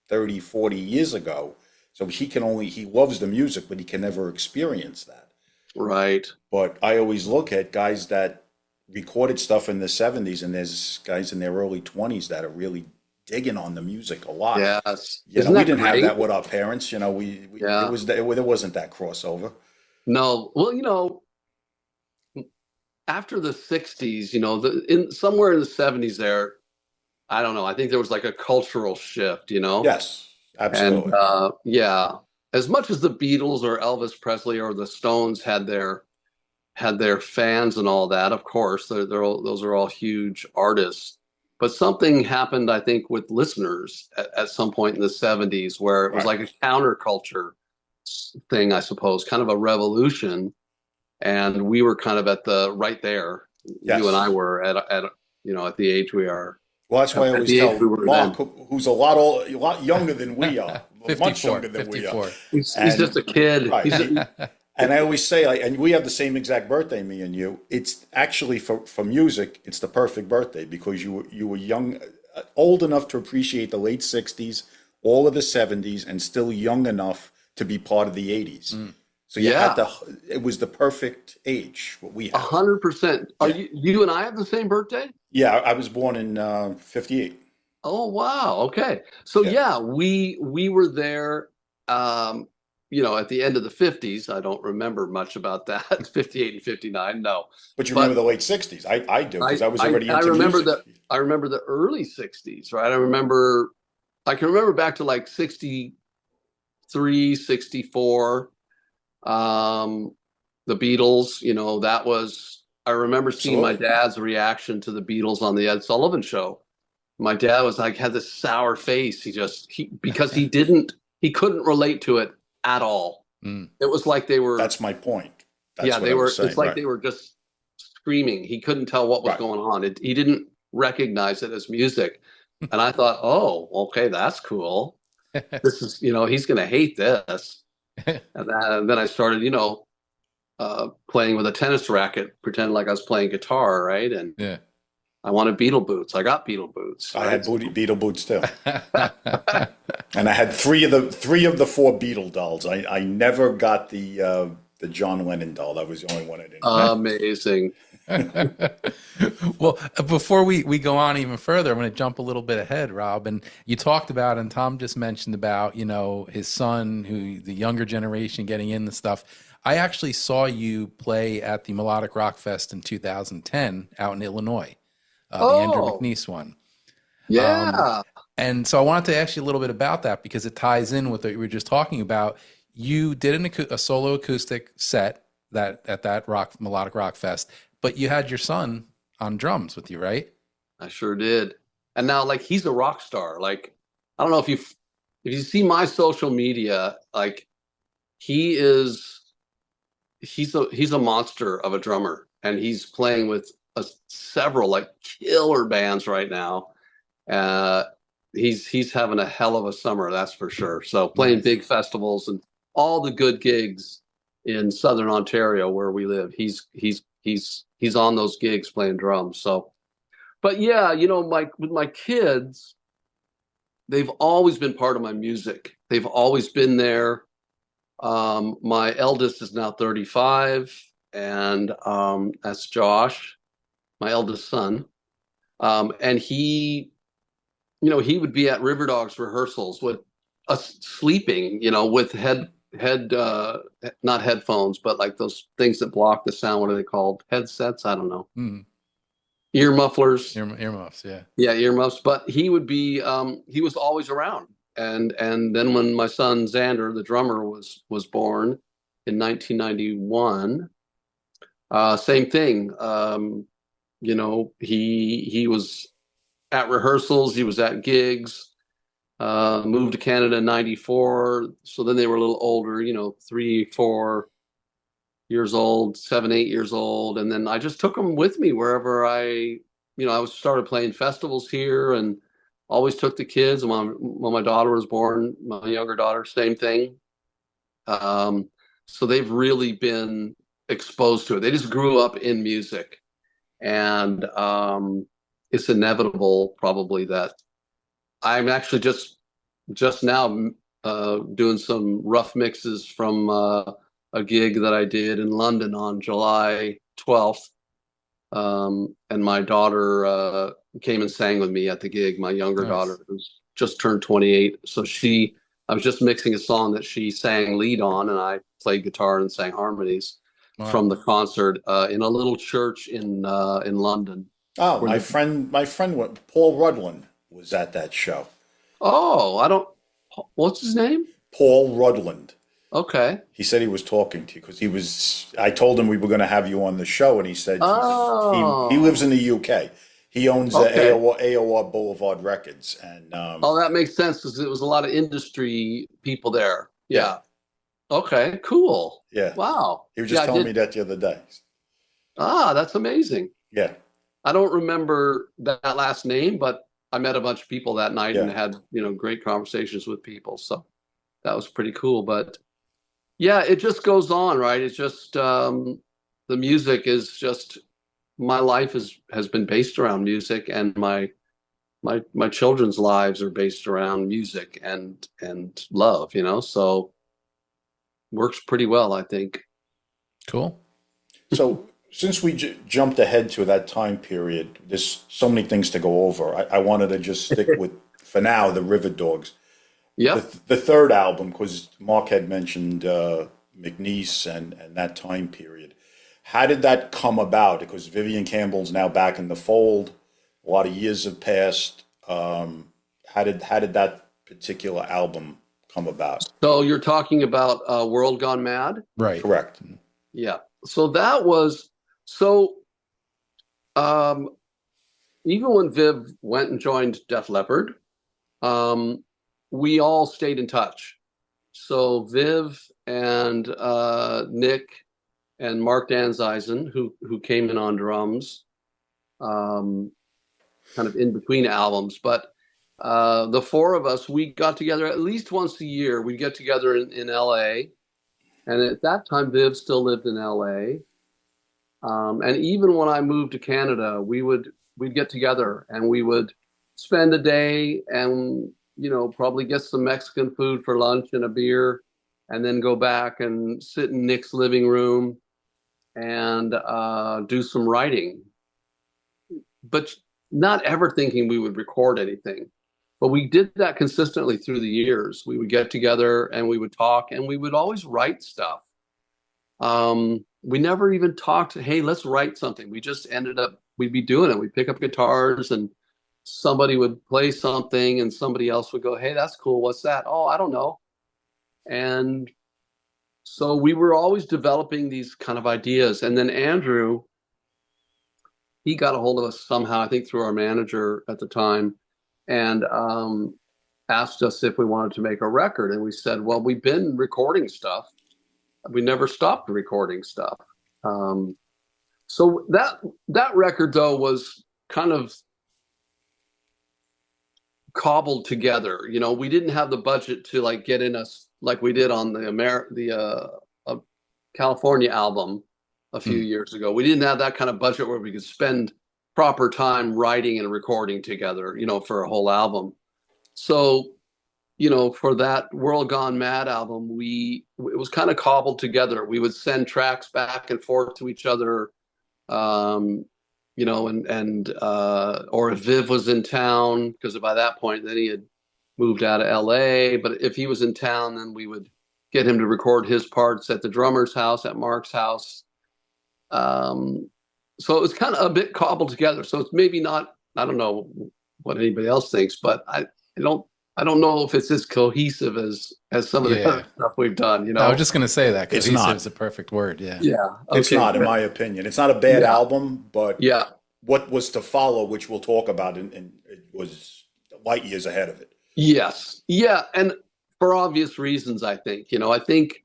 Speaker 4: 30, 40 years ago. So he loves the music, but he can never experience that.
Speaker 3: Right.
Speaker 4: But I always look at guys that recorded stuff in the 70s, and there's guys in their early 20s that are really digging on the music a lot.
Speaker 3: Yes.
Speaker 4: You know,
Speaker 3: Isn't
Speaker 4: we
Speaker 3: that
Speaker 4: didn't have
Speaker 3: great?
Speaker 4: that with our parents. You know,
Speaker 3: Yeah.
Speaker 4: there wasn't that crossover.
Speaker 3: No. Well, after the 60s, somewhere in the 70s there, I don't know, I think there was like a cultural shift,
Speaker 4: Yes,
Speaker 3: and
Speaker 4: absolutely.
Speaker 3: yeah, as much as the Beatles or Elvis Presley or the Stones had their fans and all that, of course, those are all huge artists. But something happened, I think, with listeners at some point in the 70s where it was
Speaker 4: Right.
Speaker 3: like a counterculture thing, I suppose, kind of a revolution. And we were kind of at the right there. You and I
Speaker 4: Yes.
Speaker 3: were at the age we are,
Speaker 4: Well, that's why I
Speaker 3: at
Speaker 4: always
Speaker 3: the age
Speaker 4: tell
Speaker 3: we were
Speaker 4: Mark,
Speaker 3: then.
Speaker 4: who's a lot younger than we are, much
Speaker 2: 54,
Speaker 4: younger than we are.
Speaker 2: 54.
Speaker 3: He's just a kid.
Speaker 4: Right.
Speaker 3: He's
Speaker 4: And I always say, and we have the same exact birthday, me and you. It's actually for music, it's the perfect birthday because you were young, old enough to appreciate the late '60s, all of the '70s, and still young enough to be part of the '80s. So you had it was the perfect age, what we have.
Speaker 3: 100%. Are
Speaker 4: Yeah.
Speaker 3: you and I have the same birthday?
Speaker 4: Yeah, I was born in '58.
Speaker 3: Oh wow. Okay. So
Speaker 4: Yeah.
Speaker 3: yeah, we were there at the end of the 50s. I don't remember much about that. 58 and 59, no.
Speaker 4: But you remember
Speaker 3: But
Speaker 4: the late '60s. I do because
Speaker 3: I
Speaker 4: I was
Speaker 3: I,
Speaker 4: already
Speaker 3: I
Speaker 4: into
Speaker 3: remember
Speaker 4: music.
Speaker 3: I remember the early 60s, right? I can remember back to like 63, 64. The Beatles, I remember seeing my
Speaker 4: Absolutely.
Speaker 3: dad's reaction to the Beatles on the Ed Sullivan Show. My dad was like, had this sour face. Because he couldn't relate to it at all.
Speaker 2: Mm.
Speaker 3: It was like they were,
Speaker 4: That's my point. That's
Speaker 3: yeah,
Speaker 4: what
Speaker 3: they
Speaker 4: I
Speaker 3: were,
Speaker 4: was saying.
Speaker 3: it's like
Speaker 4: Right.
Speaker 3: they were just screaming. He couldn't tell what was
Speaker 4: Right.
Speaker 3: going on. He didn't recognize it as music. And I thought, oh, okay, that's cool. This is, he's going to hate this. And then I started, playing with a tennis racket, pretending like I was playing guitar, right? And
Speaker 2: Yeah.
Speaker 3: I wanted Beatle boots. I got Beatle boots.
Speaker 4: I
Speaker 3: Right?
Speaker 4: had Beetle boots too, and I had three of the four Beetle dolls. I never got the John Lennon doll. That was the only one I didn't.
Speaker 3: Amazing.
Speaker 2: Well, before we go on even further, I'm going to jump a little bit ahead, Rob. And you talked about, and Tom just mentioned about, his son, who the younger generation getting in the stuff. I actually saw you play at the Melodic Rock Fest in 2010 out in Illinois, the Andrew
Speaker 3: Oh,
Speaker 2: McNeese one.
Speaker 3: yeah.
Speaker 2: And so I wanted to ask you a little bit about that because it ties in with what you were just talking about. You did a solo acoustic set at that Melodic Rock Fest, but you had your son on drums with you, right?
Speaker 3: I sure did. And now, like, he's a rock star. Like, I don't know if you see my social media, like, he's a monster of a drummer, and he's playing with several like killer bands right now. He's having a hell of a summer, that's for sure. So playing
Speaker 2: Nice.
Speaker 3: big festivals and all the good gigs in Southern Ontario where we live. He's on those gigs playing drums. So, but yeah, with my kids, they've always been part of my music. They've always been there. My eldest is now 35, and that's Josh, my eldest son. And he would be at Riverdogs rehearsals with us sleeping, with not headphones, but like those things that block the sound. What are they called? Headsets? I don't know.
Speaker 2: Mm.
Speaker 3: Ear mufflers.
Speaker 2: Earmuffs, yeah.
Speaker 3: Yeah, earmuffs. But he would be, he was always around. And then when my son Xander, the drummer, was born in 1991, same thing. He was at rehearsals, he was at gigs, moved to Canada in 94. So then they were a little older, 3, 4 years old, 7, 8 years old. And then I just took them with me wherever I started playing festivals here, and always took the kids. And when my daughter was born, my younger daughter, same thing. So they've really been exposed to it. They just grew up in music. And it's inevitable probably that I'm actually just now doing some rough mixes from a gig that I did in London on July 12th. And my daughter came and sang with me at the gig. My younger
Speaker 2: Nice.
Speaker 3: daughter, who's just turned 28. So I was just mixing a song that she sang lead on, and I played guitar and sang harmonies
Speaker 2: Wow.
Speaker 3: from the concert in a little church in London.
Speaker 4: Oh, my friend, Paul Rudland was at that show.
Speaker 3: Oh, what's his name?
Speaker 4: Paul Rudland.
Speaker 3: Okay.
Speaker 4: He said he was talking to you because I told him we were going to have you on the show, and he said he lives in the UK. He owns AOR Boulevard Records, and
Speaker 3: that makes sense because it was a lot of industry people there. Yeah. Okay. Cool.
Speaker 4: Yeah.
Speaker 3: Wow.
Speaker 4: He was just telling me that the other day.
Speaker 3: That's amazing.
Speaker 4: Yeah.
Speaker 3: I don't remember that last name, but I met a bunch of people that night and had great conversations with people. So that was pretty cool. But yeah, it just goes on, right? It's just the music is just my life has been based around music, and my children's lives are based around music and love, so works pretty well, I think.
Speaker 2: Cool.
Speaker 4: So since we jumped ahead to that time period, there's so many things to go over. I wanted to just stick with, for now, the Riverdogs.
Speaker 3: Yeah.
Speaker 4: The third album, because Mark had mentioned McNeese and that time period. How did that come about? Because Vivian Campbell's now back in the fold. A lot of years have passed. How did that particular album come about?
Speaker 3: So you're talking about World Gone Mad?
Speaker 2: Right.
Speaker 4: Correct.
Speaker 3: Yeah. So that was even when Viv went and joined Def Leppard, we all stayed in touch. So Viv and Nick and Mark Danzeisen, who came in on drums, kind of in between albums. But the four of us, we got together at least once a year. We'd get together in LA. And at that time, Viv still lived in LA. And even when I moved to Canada, we'd get together and we would spend a day and, probably get some Mexican food for lunch and a beer, and then go back and sit in Nick's living room and do some writing. But not ever thinking we would record anything. But we did that consistently through the years. We would get together and we would talk, and we would always write stuff. We never even talked, hey, let's write something. We just we'd be doing it. We'd pick up guitars and somebody would play something and somebody else would go, hey, that's cool. What's that? Oh, I don't know. And so we were always developing these kind of ideas. And then Andrew, he got a hold of us somehow, I think through our manager at the time, and asked us if we wanted to make a record. And we said, well, we've been recording stuff. We never stopped recording stuff. So that record, though, was kind of cobbled together. We didn't have the budget to get in us like we did on the California album a few years ago. We didn't have that kind of budget where we could spend proper time writing and recording together, for a whole album. So, for that World Gone Mad album, it was kind of cobbled together. We would send tracks back and forth to each other, or if Viv was in town, because by that point then he had moved out of LA. But if he was in town, then we would get him to record his parts at the drummer's house, at Mark's house. So it was kind of a bit cobbled together. So it's maybe not, I don't know what anybody else thinks, but I don't know if it's as cohesive as some of the other stuff we've done.
Speaker 2: I was just going to say that cohesive is
Speaker 4: a
Speaker 2: a perfect word. Yeah.
Speaker 3: Yeah. Okay.
Speaker 4: It's not, in my opinion. It's not a bad album, but what was to follow, which we'll talk about, and it was light years ahead of it.
Speaker 3: Yes. Yeah. And for obvious reasons, I think, I think,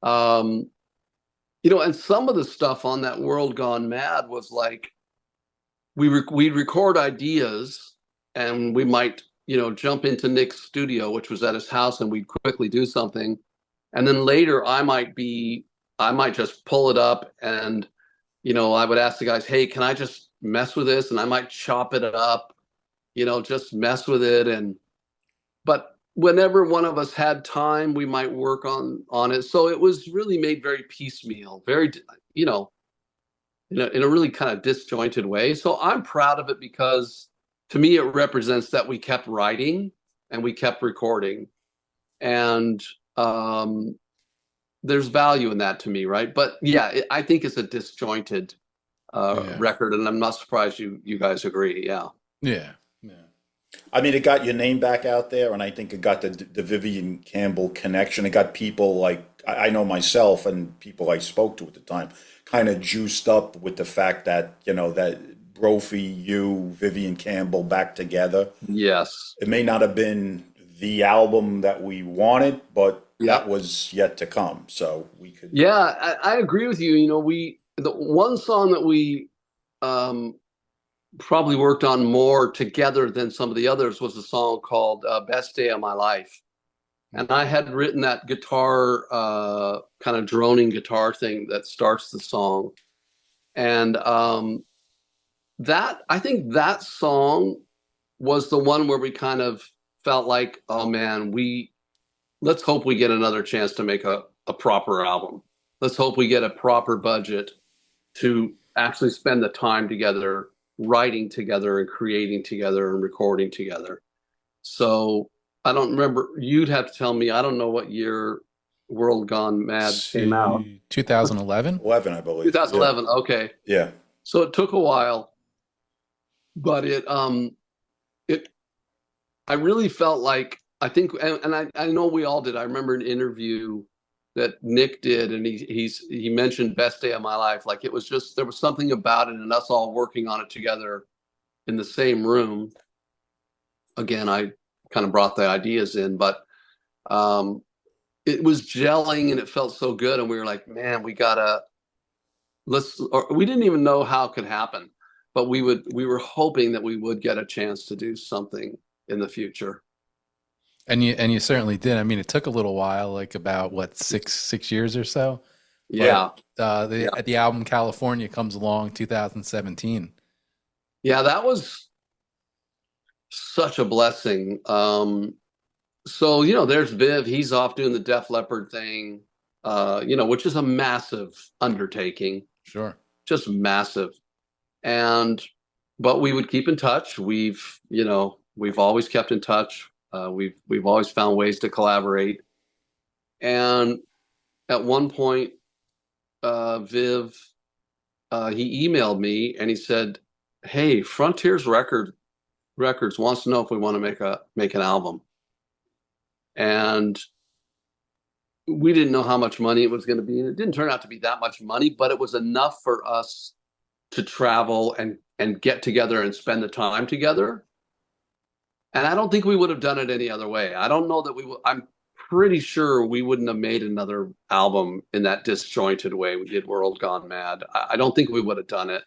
Speaker 3: and some of the stuff on that World Gone Mad was like, we'd record ideas and we might, jump into Nick's studio, which was at his house, and we'd quickly do something. And then later I might just pull it up and, I would ask the guys, hey, can I just mess with this? And I might chop it up, just mess with it. But whenever one of us had time, we might work on it. So it was really made very piecemeal, very, in a really kind of disjointed way. So I'm proud of it because to me, it represents that we kept writing and we kept recording. And there's value in that to me, right? But yeah, I think it's a disjointed record, and I'm not surprised you guys agree. Yeah.
Speaker 2: Yeah.
Speaker 4: I mean, it got your name back out there, and I think it got the Vivian Campbell connection. It got people like I know myself and people I spoke to at the time kind of juiced up with the fact that, you know, that Brophy, you, Vivian Campbell back together.
Speaker 3: Yes.
Speaker 4: It may not have been the album that we wanted, but that was yet to come. So we could.
Speaker 3: Yeah, I agree with you. You know, the one song that we probably worked on more together than some of the others was a song called Best Day of My Life. And I had written that guitar, kind of droning guitar thing that starts the song. And I think that song was the one where we kind of felt like, oh man, let's hope we get another chance to make a proper album. Let's hope we get a proper budget to actually spend the time together, writing together and creating together and recording together. So I don't remember. You'd have to tell me. I don't know what year World Gone Mad came out.
Speaker 2: 2011?
Speaker 4: 11, I believe.
Speaker 3: 2011. Yeah. Okay.
Speaker 4: Yeah.
Speaker 3: So it took a while, but I really felt like, I think, and I know we all did. I remember an interview that Nick did, and he mentioned Best Day of My Life. Like it was just, there was something about it and us all working on it together in the same room. Again, I kind of brought the ideas in, but it was gelling and it felt so good. And we were like, man, we didn't even know how it could happen, but we were hoping that we would get a chance to do something in the future.
Speaker 2: And you certainly did. I mean, it took a little while, like about what, six years or so.
Speaker 3: Yeah.
Speaker 2: But, the album California comes along 2017.
Speaker 3: Yeah, that was such a blessing. So, you know, there's Viv. He's off doing the Def Leppard thing, you know, which is a massive undertaking.
Speaker 2: Sure.
Speaker 3: Just massive. But we would keep in touch. We've always kept in touch. We've always found ways to collaborate. And at one point, Viv, he emailed me and he said, "Hey, Frontiers Records wants to know if we want to make an album." And we didn't know how much money it was going to be. And it didn't turn out to be that much money, but it was enough for us to travel and get together and spend the time together. And I don't think we would have done it any other way. I don't know that I'm pretty sure we wouldn't have made another album in that disjointed way we did World Gone Mad. I don't think we would have done it.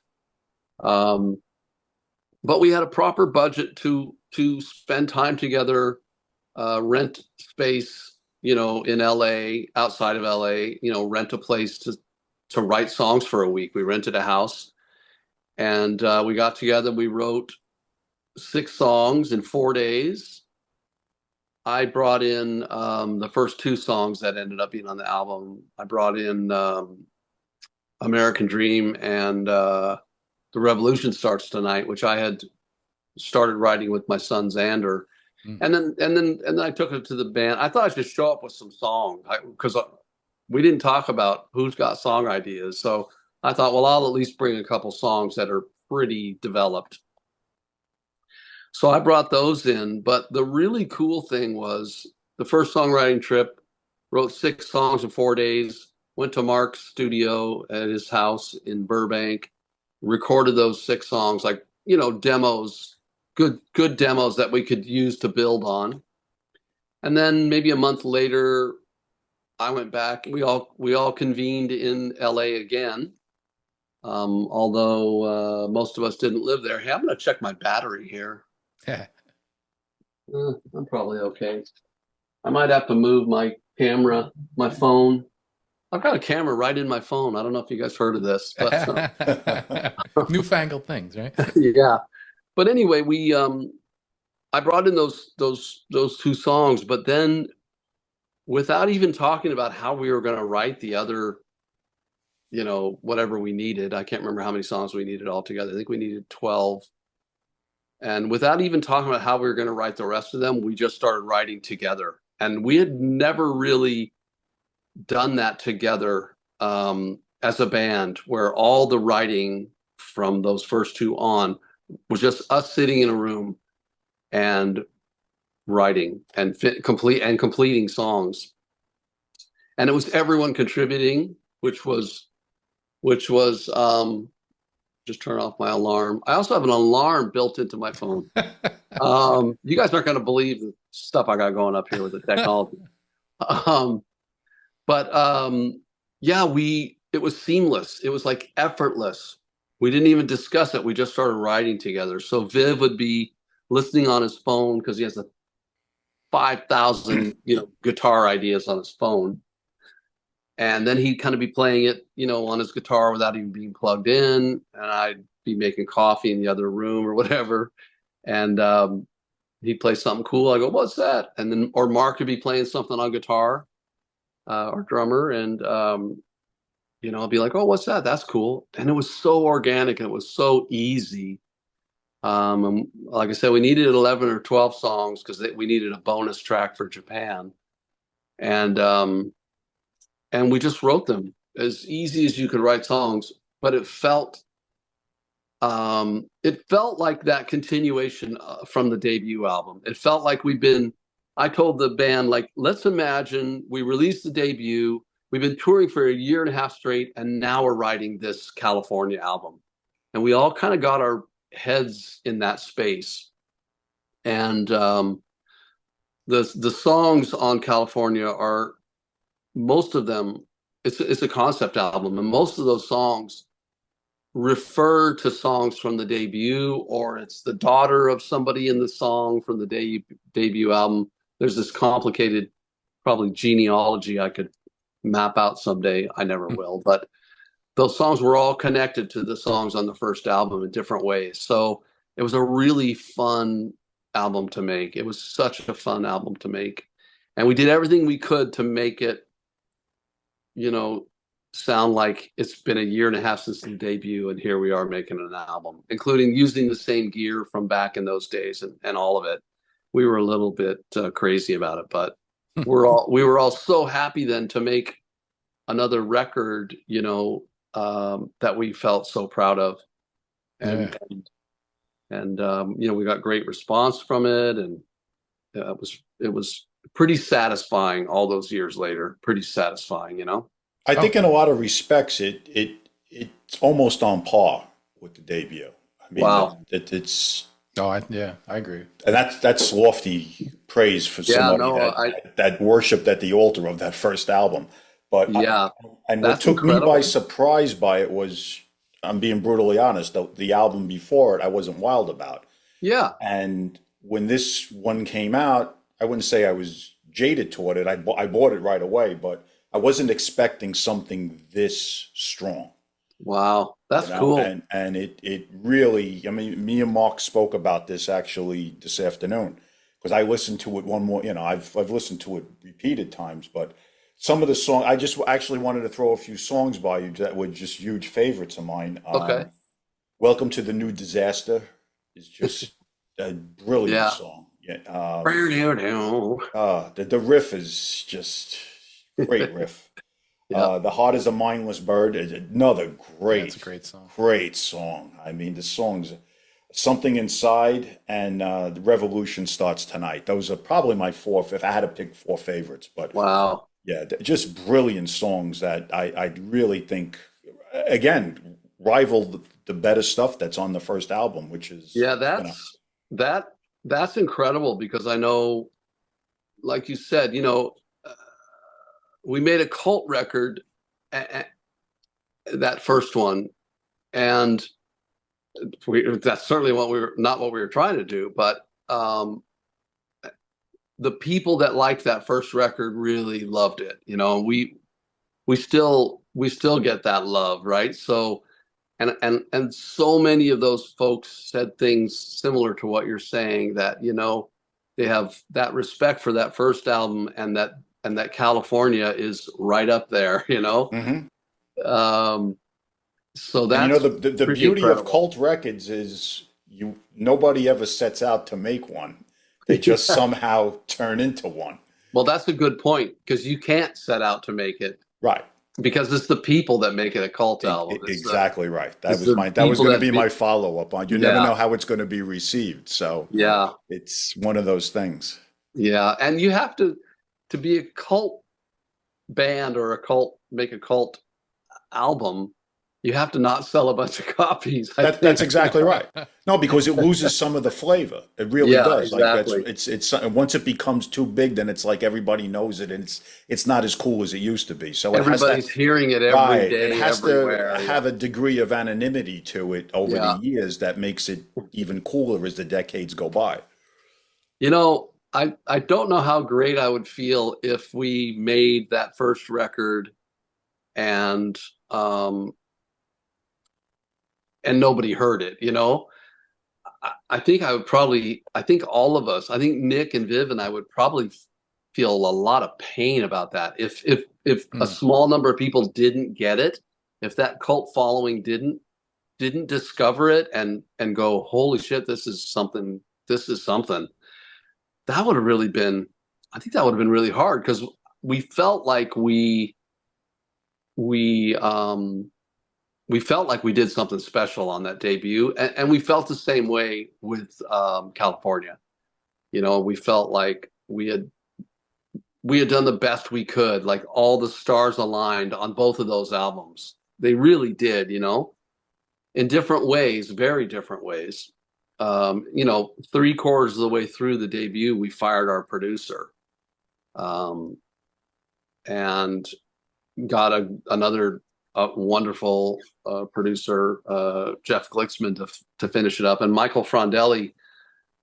Speaker 3: But we had a proper budget to spend time together, rent space, you know, in LA, outside of LA, you know, rent a place to write songs for a week. We rented a house and we got together. We wrote 6 songs in 4 days. I brought in the first 2 songs that ended up being on the album. I brought in American Dream and The Revolution Starts Tonight, which I had started writing with my son Xander. And then I took it to the band. I thought I should show up with some songs because we didn't talk about who's got song ideas. So I thought, well, I'll at least bring a couple songs that are pretty developed. So I brought those in. But the really cool thing was the first songwriting trip, wrote 6 songs in 4 days, went to Mark's studio at his house in Burbank, recorded those 6 songs, like, you know, demos, good demos that we could use to build on. And then maybe a month later, I went back. We all convened in LA again. Although most of us didn't live there. Hey, I'm going to check my battery here. I'm probably okay. I might have to move my camera, my phone. I've got a camera right in my phone. I don't know if you guys heard of this, but
Speaker 2: newfangled things, right?
Speaker 3: Yeah. But anyway, I brought in those 2 songs, but then without even talking about how we were going to write the other whatever we needed. I can't remember how many songs we needed altogether. I think we needed 12. And without even talking about how we were going to write the rest of them, we just started writing together. And we had never really done that together as a band, where all the writing from those first two on was just us sitting in a room and writing and completing songs. And it was everyone contributing, which was just turn off my alarm. I also have an alarm built into my phone. You guys aren't going to believe the stuff I got going up here with the technology. Yeah, it was seamless. It was like effortless. We didn't even discuss it. We just started writing together. So Viv would be listening on his phone because he has 5,000, guitar ideas on his phone. And then he'd kind of be playing it, on his guitar without even being plugged in. And I'd be making coffee in the other room or whatever. And he'd play something cool. I go, what's that? And then, or Mark would be playing something on guitar, our drummer. And, I'll be like, oh, what's that? That's cool. And it was so organic. And it was so easy. And like I said, we needed 11 or 12 songs because we needed a bonus track for Japan. And we just wrote them as easy as you could write songs, but it felt like that continuation from the debut album. It felt like I told the band, like, let's imagine we released the debut, we've been touring for a year and a half straight, and now we're writing this California album. And we all kind of got our heads in that space. And the songs on California are, most of them, it's a concept album, and most of those songs refer to songs from the debut, or it's the daughter of somebody in the song from the debut album. There's this complicated, probably genealogy I could map out someday. I never will, but those songs were all connected to the songs on the first album in different ways. So it was a really fun album to make. It was such a fun album to make. And we did everything we could to make it, sound like it's been a year and a half since the debut, and here we are making an album, including using the same gear from back in those days and all of it. We were a little bit crazy about it, but we were all so happy then to make another record, that we felt so proud of. And we got great response from it, and it was pretty satisfying all those years later. Pretty satisfying,
Speaker 4: I think in a lot of respects, it's almost on par with the debut. I mean,
Speaker 3: wow.
Speaker 4: It's.
Speaker 2: Oh, I agree.
Speaker 4: And that's lofty praise for somebody that worshipped at the altar of that first album. But what took me by surprise by it was, I'm being brutally honest, the album before it, I wasn't wild about.
Speaker 3: Yeah.
Speaker 4: And when this one came out, I wouldn't say I was jaded toward it. I bought it right away, but I wasn't expecting something this strong.
Speaker 3: Wow, that's cool.
Speaker 4: And it really, I mean, me and Mark spoke about this actually this afternoon, because I listened to it one more, I've listened to it repeated times, but some of the songs, I just actually wanted to throw a few songs by you that were just huge favorites of mine.
Speaker 3: Okay.
Speaker 4: Welcome to the New Disaster is just a brilliant song. Yeah. The riff is just great riff. The Heart is a Mindless Bird is another
Speaker 2: It's a great song.
Speaker 4: Great song. I mean, the songs, Something Inside and The Revolution Starts Tonight. Those are probably my four, if I had to pick four favorites. But
Speaker 3: wow.
Speaker 4: Yeah, just brilliant songs that I really think, again, rival the better stuff that's on the first album, which is
Speaker 3: that's incredible, because I know, like you said, we made a cult record, that first one, and that's certainly not what we were trying to do, but the people that liked that first record really loved it. We still get that love, right? So and so many of those folks said things similar to what you're saying, that they have that respect for that first album, and that California is right up there,
Speaker 4: Mm-hmm.
Speaker 3: So
Speaker 4: And you know,
Speaker 3: that's
Speaker 4: the
Speaker 3: pretty
Speaker 4: beauty of
Speaker 3: incredible.
Speaker 4: cult records is nobody ever sets out to make one. They just somehow turn into one.
Speaker 3: Well, that's a good point because you can't set out to make it
Speaker 4: Right.
Speaker 3: because it's the people that make it a cult album.
Speaker 4: Exactly right.
Speaker 3: It's the
Speaker 4: That was
Speaker 3: people
Speaker 4: going to
Speaker 3: that
Speaker 4: be my follow up on. You never
Speaker 3: yeah,
Speaker 4: know how it's going to be received. So
Speaker 3: yeah,
Speaker 4: it's one of those things.
Speaker 3: yeah. And you have to be a cult band or make a cult album, you have to not sell a bunch of copies, I
Speaker 4: That's
Speaker 3: think.
Speaker 4: exactly right. No, because it loses some of the flavor. It really
Speaker 3: Yeah,
Speaker 4: does. Like
Speaker 3: exactly.
Speaker 4: it's once it becomes too big, then it's like everybody knows it, and it's not as cool as it used to be. So it has to
Speaker 3: Everybody's hearing it every
Speaker 4: right. It
Speaker 3: day,
Speaker 4: has to
Speaker 3: everywhere. Yeah.
Speaker 4: have a degree of anonymity to it over the
Speaker 3: Yeah.
Speaker 4: years that makes it even cooler as the decades go by.
Speaker 3: I don't know how great I would feel if we made that first record and um and nobody heard it. I think I think all of us, I think Nick and Viv and I would probably feel a lot of pain about that. If a
Speaker 2: Hmm.
Speaker 3: small number of people didn't get it, if that cult following didn't discover it and go, holy shit, this is something. That would have really been, I think that would have been really hard because we felt like we we felt like we did something special on that debut, and we felt the same way with California. We felt like we had done the best we could, like all the stars aligned on both of those albums. They really did, in different ways, very different ways. 3/4 of the way through the debut, we fired our producer, um, and got another wonderful producer, Jeff Glicksman, to finish it up, and Michael Frondelli,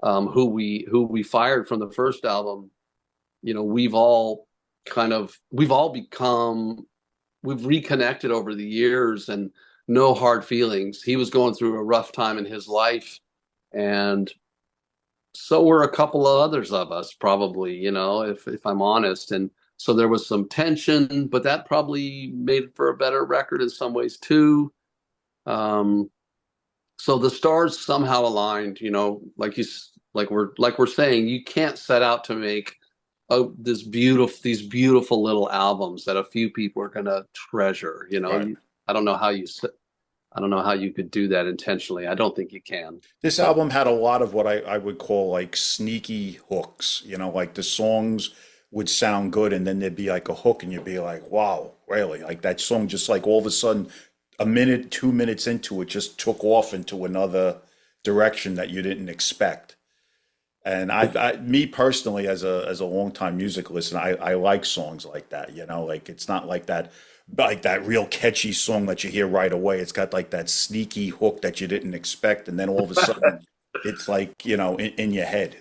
Speaker 3: who we fired from the first album. We've reconnected over the years, and no hard feelings. He was going through a rough time in his life, and so were a couple of others of us, probably, if I'm honest. And so there was some tension, but that probably made for a better record in some ways too. Um, so the stars somehow aligned, like we're saying, you can't set out to make these beautiful little albums that a few people are going to treasure.
Speaker 4: Right.
Speaker 3: I don't know how I don't know how you could do that intentionally. I don't think you can.
Speaker 4: This album had a lot of what I would call like sneaky hooks, like the songs would sound good and then there'd be like a hook and you'd be like, wow, really? Like that song just like all of a sudden a minute, 2 minutes into it just took off into another direction that you didn't expect. And me personally, as a longtime music listener, I like songs like that. Like it's not like that real catchy song that you hear right away. It's got like that sneaky hook that you didn't expect, and then all of a sudden, it's like in your head.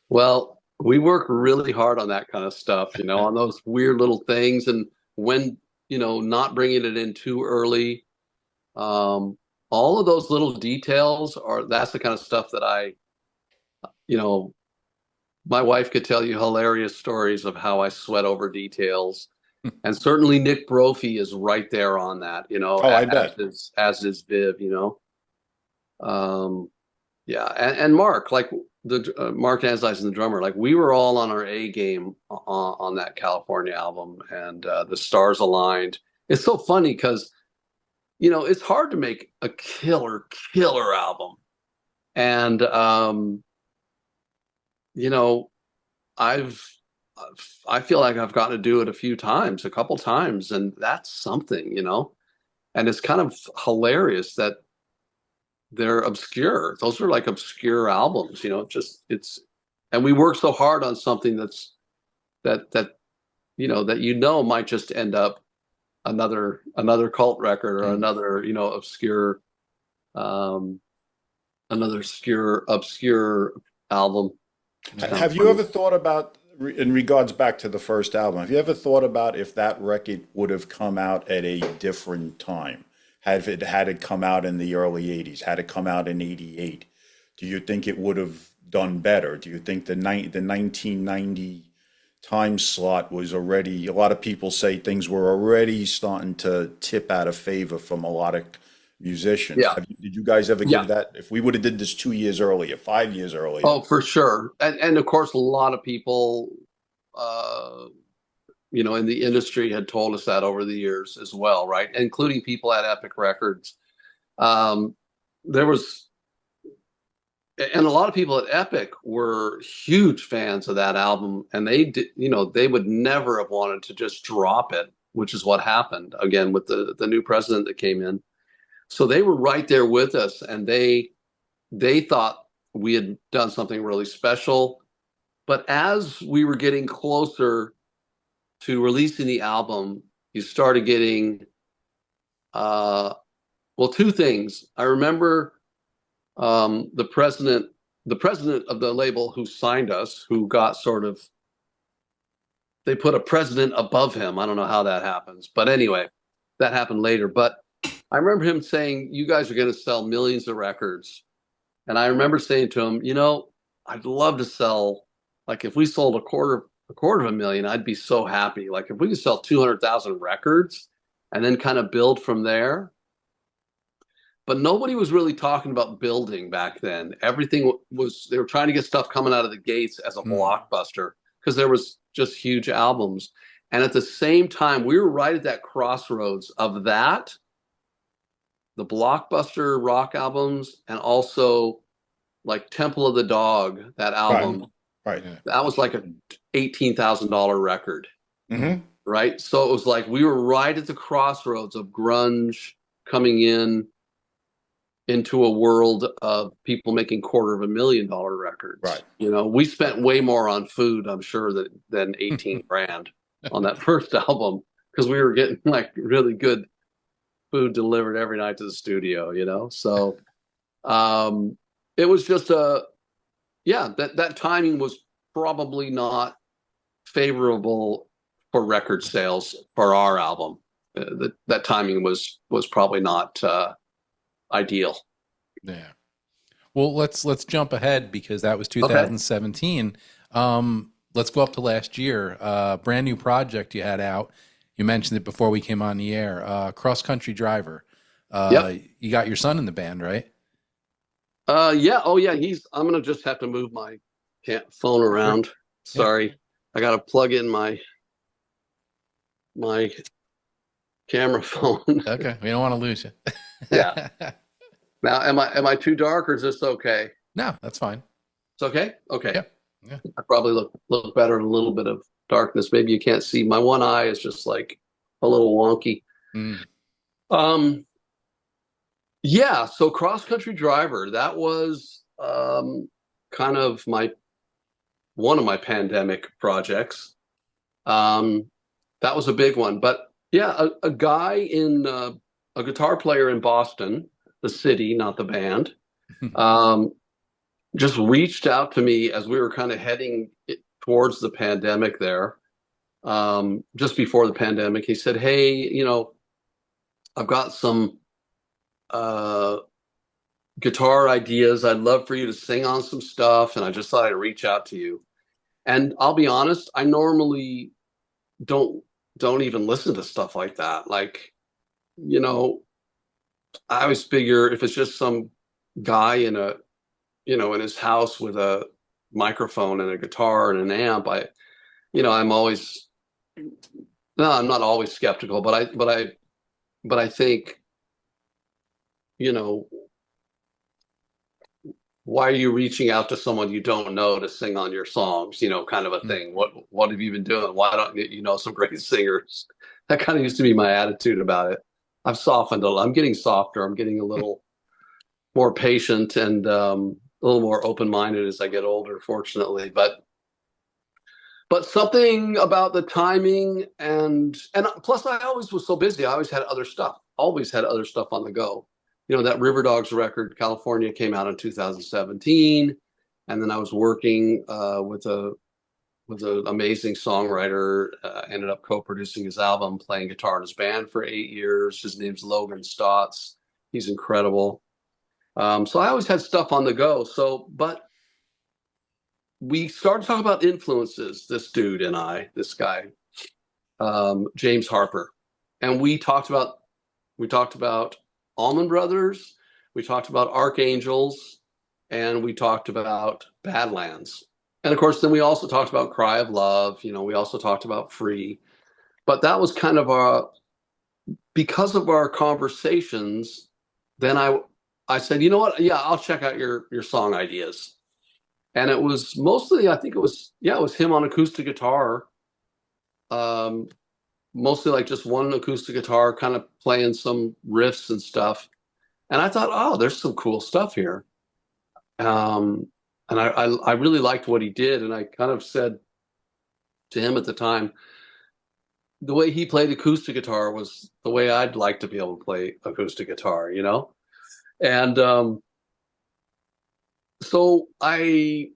Speaker 3: Well, we work really hard on that kind of stuff, on those weird little things, and when, not bringing it in too early. All of those little details that's the kind of stuff that you know, my wife could tell you hilarious stories of how I sweat over details. And certainly Nick Brophy is right there on that,
Speaker 4: Oh, I bet.
Speaker 3: as is Viv. Um, yeah, and Mark, like the Mark Anzais, the drummer, like we were all on our A game on that California album, and the stars aligned. It's so funny because it's hard to make a killer album, and you know, I've I feel like I've gotten to do it a couple times, and that's something. And it's kind of hilarious that they're obscure. Those are like obscure albums. And we work so hard on something that might just end up another cult record or um another obscure album. It's kind of
Speaker 4: Have you
Speaker 3: funny.
Speaker 4: ever thought about, in regards back to the first album, have you ever thought about if that record would have come out at a different time? Had it come out in the early 80s, had it come out in 88, do you think it would have done better? Do you think the 1990 time slot was already, a lot of people say things were already starting to tip out of favor for melodic musicians.
Speaker 3: Yeah.
Speaker 4: Did you guys ever
Speaker 3: Yeah.
Speaker 4: give that? If we would have did this 2 years earlier, 5 years earlier.
Speaker 3: Oh, for sure. And of course, a lot of people, uh, in the industry had told us that over the years as well, right? Including people at Epic Records. Um, there was, and a lot of people at Epic were huge fans of that album, and they did, they would never have wanted to just drop it, which is what happened again with the new president that came in. So they were right there with us, and they thought we had done something really special. But as we were getting closer to releasing the album, you started getting, two things. I remember the president of the label who signed us, who got they put a president above him. I don't know how that happens, but anyway, that happened later. But I remember him saying, "You guys are going to sell millions of records." And I remember saying to him, I'd love to sell, like if we sold a quarter of a million, I'd be so happy. Like if we could sell 200,000 records and then kind of build from there. But nobody was really talking about building back then. Everything they were trying to get stuff coming out of the gates as a blockbuster because there was just huge albums. And at the same time, we were right at that crossroads of that, the blockbuster rock albums, and also like Temple of the Dog, that album.
Speaker 4: Right.
Speaker 3: That was like a $18,000 record.
Speaker 4: Mm-hmm.
Speaker 3: Right. So it was like we were right at the crossroads of grunge coming into a world of people making $250,000 records.
Speaker 4: Right.
Speaker 3: We spent way more on food, I'm sure, than 18 grand on that first album, because we were getting like really good food delivered every night to the studio, So it was just that timing was probably not favorable for record sales for our album. That timing was probably not ideal.
Speaker 2: Yeah. Well, let's jump ahead because that was 2017. Okay. Let's go up to last year. Brand new project you had out. You mentioned it before we came on the air. Cross Country Driver.
Speaker 3: Yep.
Speaker 2: You got your son in the band, right?
Speaker 3: Yeah. Oh, yeah. I'm gonna just have to move my phone around. Sure. Sorry, yeah. I got to plug in my camera phone.
Speaker 2: Okay, we don't want to lose you.
Speaker 3: Yeah. Now, am I too dark or is this okay?
Speaker 2: No, that's fine.
Speaker 3: It's okay? Okay.
Speaker 2: Yeah.
Speaker 3: I probably look better in a little bit of darkness. Maybe you can't see. My one eye is just like a little wonky. Yeah, so Cross Country Driver, that was kind of one of my pandemic projects. That was a big one. But yeah, a guy a guitar player in Boston, the city, not the band, just reached out to me as we were kind of heading towards the pandemic there. Just before the pandemic, he said, "Hey, I've got some guitar ideas. I'd love for you to sing on some stuff, and I just thought I'd reach out to you." And I'll be honest, I normally don't even listen to stuff like that. Like, I always figure if it's just some guy in his house with a microphone and a guitar and an amp, I'm not always skeptical, but I think, why are you reaching out to someone you don't know to sing on your songs, kind of a thing. What have you been doing? Why don't you know some great singers? That kind of used to be my attitude about it. I've softened a little. I'm getting softer. I'm getting a little more patient and a little more open-minded as I get older, fortunately. But something about the timing and plus I always was so busy. I always had other stuff on the go. That Riverdogs record, California, came out in 2017. And then I was working with an amazing songwriter, ended up co-producing his album, playing guitar in his band for 8 years. His name's Logan Stotts. He's incredible. So I always had stuff on the go. So, but we started talking about influences, this guy, James Harper. And we talked about Allman Brothers, we talked about Archangels, and we talked about Badlands. And of course, then we also talked about Cry of Love, we also talked about Free. But that was kind of because of our conversations, then I said, you know what? Yeah, I'll check out your song ideas. And it was mostly, I think it was him on acoustic guitar. Mostly like just one acoustic guitar, kind of playing some riffs and stuff. And I thought, oh, there's some cool stuff here. And I really liked what he did. And I kind of said to him at the time, the way he played acoustic guitar was the way I'd like to be able to play acoustic guitar, And so I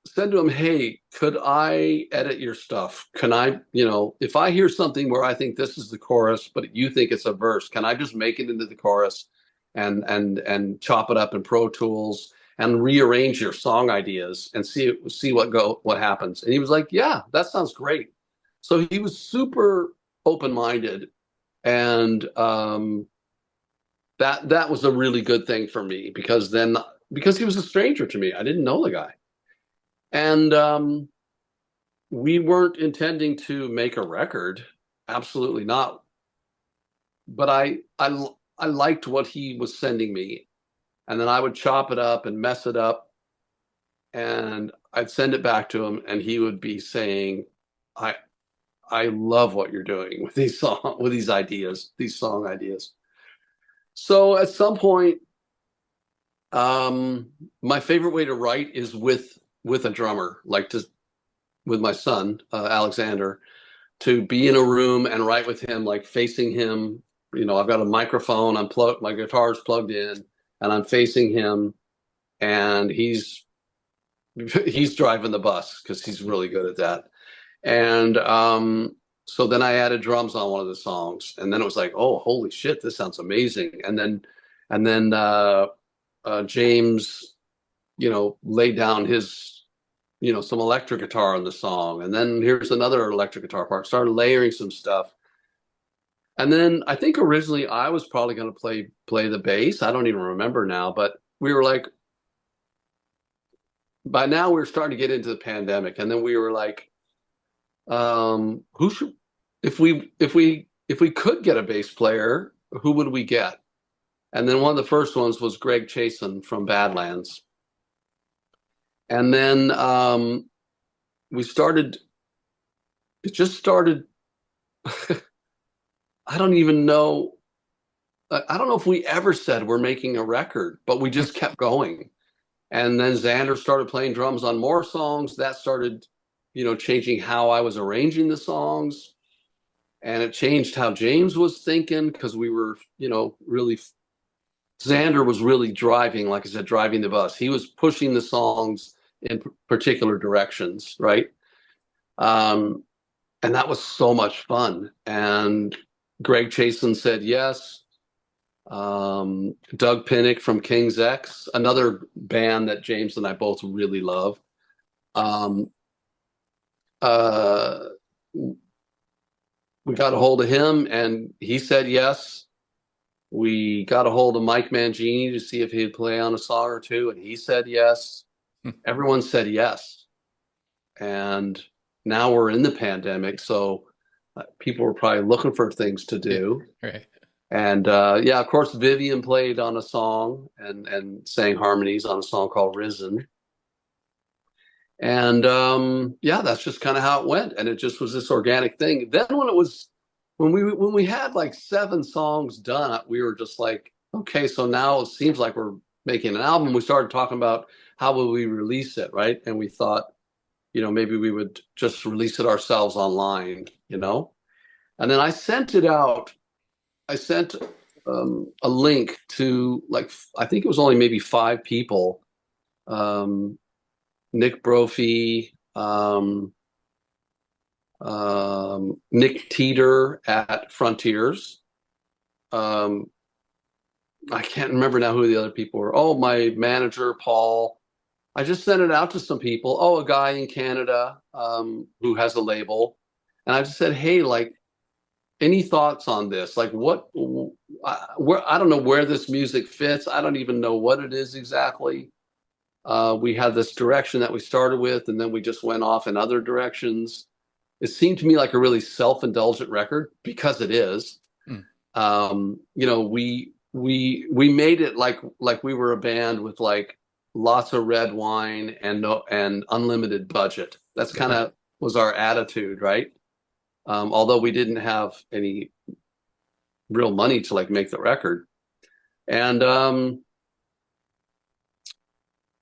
Speaker 3: said to him, hey, could I edit your stuff? Can I, if I hear something where I think this is the chorus, but you think it's a verse, can I just make it into the chorus and chop it up in Pro Tools and rearrange your song ideas and see what happens? And he was like, yeah, that sounds great. So he was super open-minded, and that was a really good thing for me, because he was a stranger to me. I didn't know the guy. And we weren't intending to make a record, absolutely not. But I liked what he was sending me, and then I would chop it up and mess it up, and I'd send it back to him, and he would be saying, I love what you're doing with these song ideas. So at some point, my favorite way to write is with a drummer, with my son, Alexander, to be in a room and write with him, like facing him. I've got a microphone, my guitar's plugged in, and I'm facing him, and he's driving the bus because he's really good at that. And so then I added drums on one of the songs, and then it was like, oh, holy shit, this sounds amazing. And then James, laid down his, some electric guitar on the song, and then here's another electric guitar part. Started layering some stuff, and then I think originally I was probably going to play the bass. I don't even remember now, but we were like, by now we were starting to get into the pandemic, and then we were like, who should, if we could get a bass player, who would we get? And then one of the first ones was Greg Chason from Badlands. And then it just started, I don't even know. I don't know if we ever said we're making a record, but we just kept going. And then Xander started playing drums on more songs. That started, changing how I was arranging the songs. And it changed how James was thinking, because we were, really, Xander was really driving, like I said, driving the bus. He was pushing the songs in particular directions, right? And that was so much fun. And Greg Chason said yes. Doug Pinnick from King's X, another band that James and I both really love. We got a hold of him, and he said yes. We got a hold of Mike Mangini to see if he'd play on a song or two, and he said yes. Everyone said yes. And now we're in the pandemic, so people were probably looking for things to do.
Speaker 2: Right.
Speaker 3: And of course, Vivian played on a song and sang harmonies on a song called Risen. And that's just kind of how it went. And it just was this organic thing. Then when we had like 7 songs done, we were just like, okay, so now it seems like we're making an album. We started talking about how will we release it, right? And we thought, maybe we would just release it ourselves online, And then I sent it out. I sent a link to, like, I think it was only maybe 5 people. Nick Brophy, Nick Teeter at Frontiers. I can't remember now who the other people were. Oh, my manager, Paul, I just sent it out to some people. Oh, a guy in Canada who has a label. And I just said, hey, like, any thoughts on this? Like, I don't know where this music fits. I don't even know what it is exactly. We had this direction that we started with, and then we just went off in other directions. It seemed to me like a really self-indulgent record, because it is. You know, we made it like we were a band with like lots of red wine and unlimited budget. That's kind of was our attitude, right? Although we didn't have any real money to like make the record. And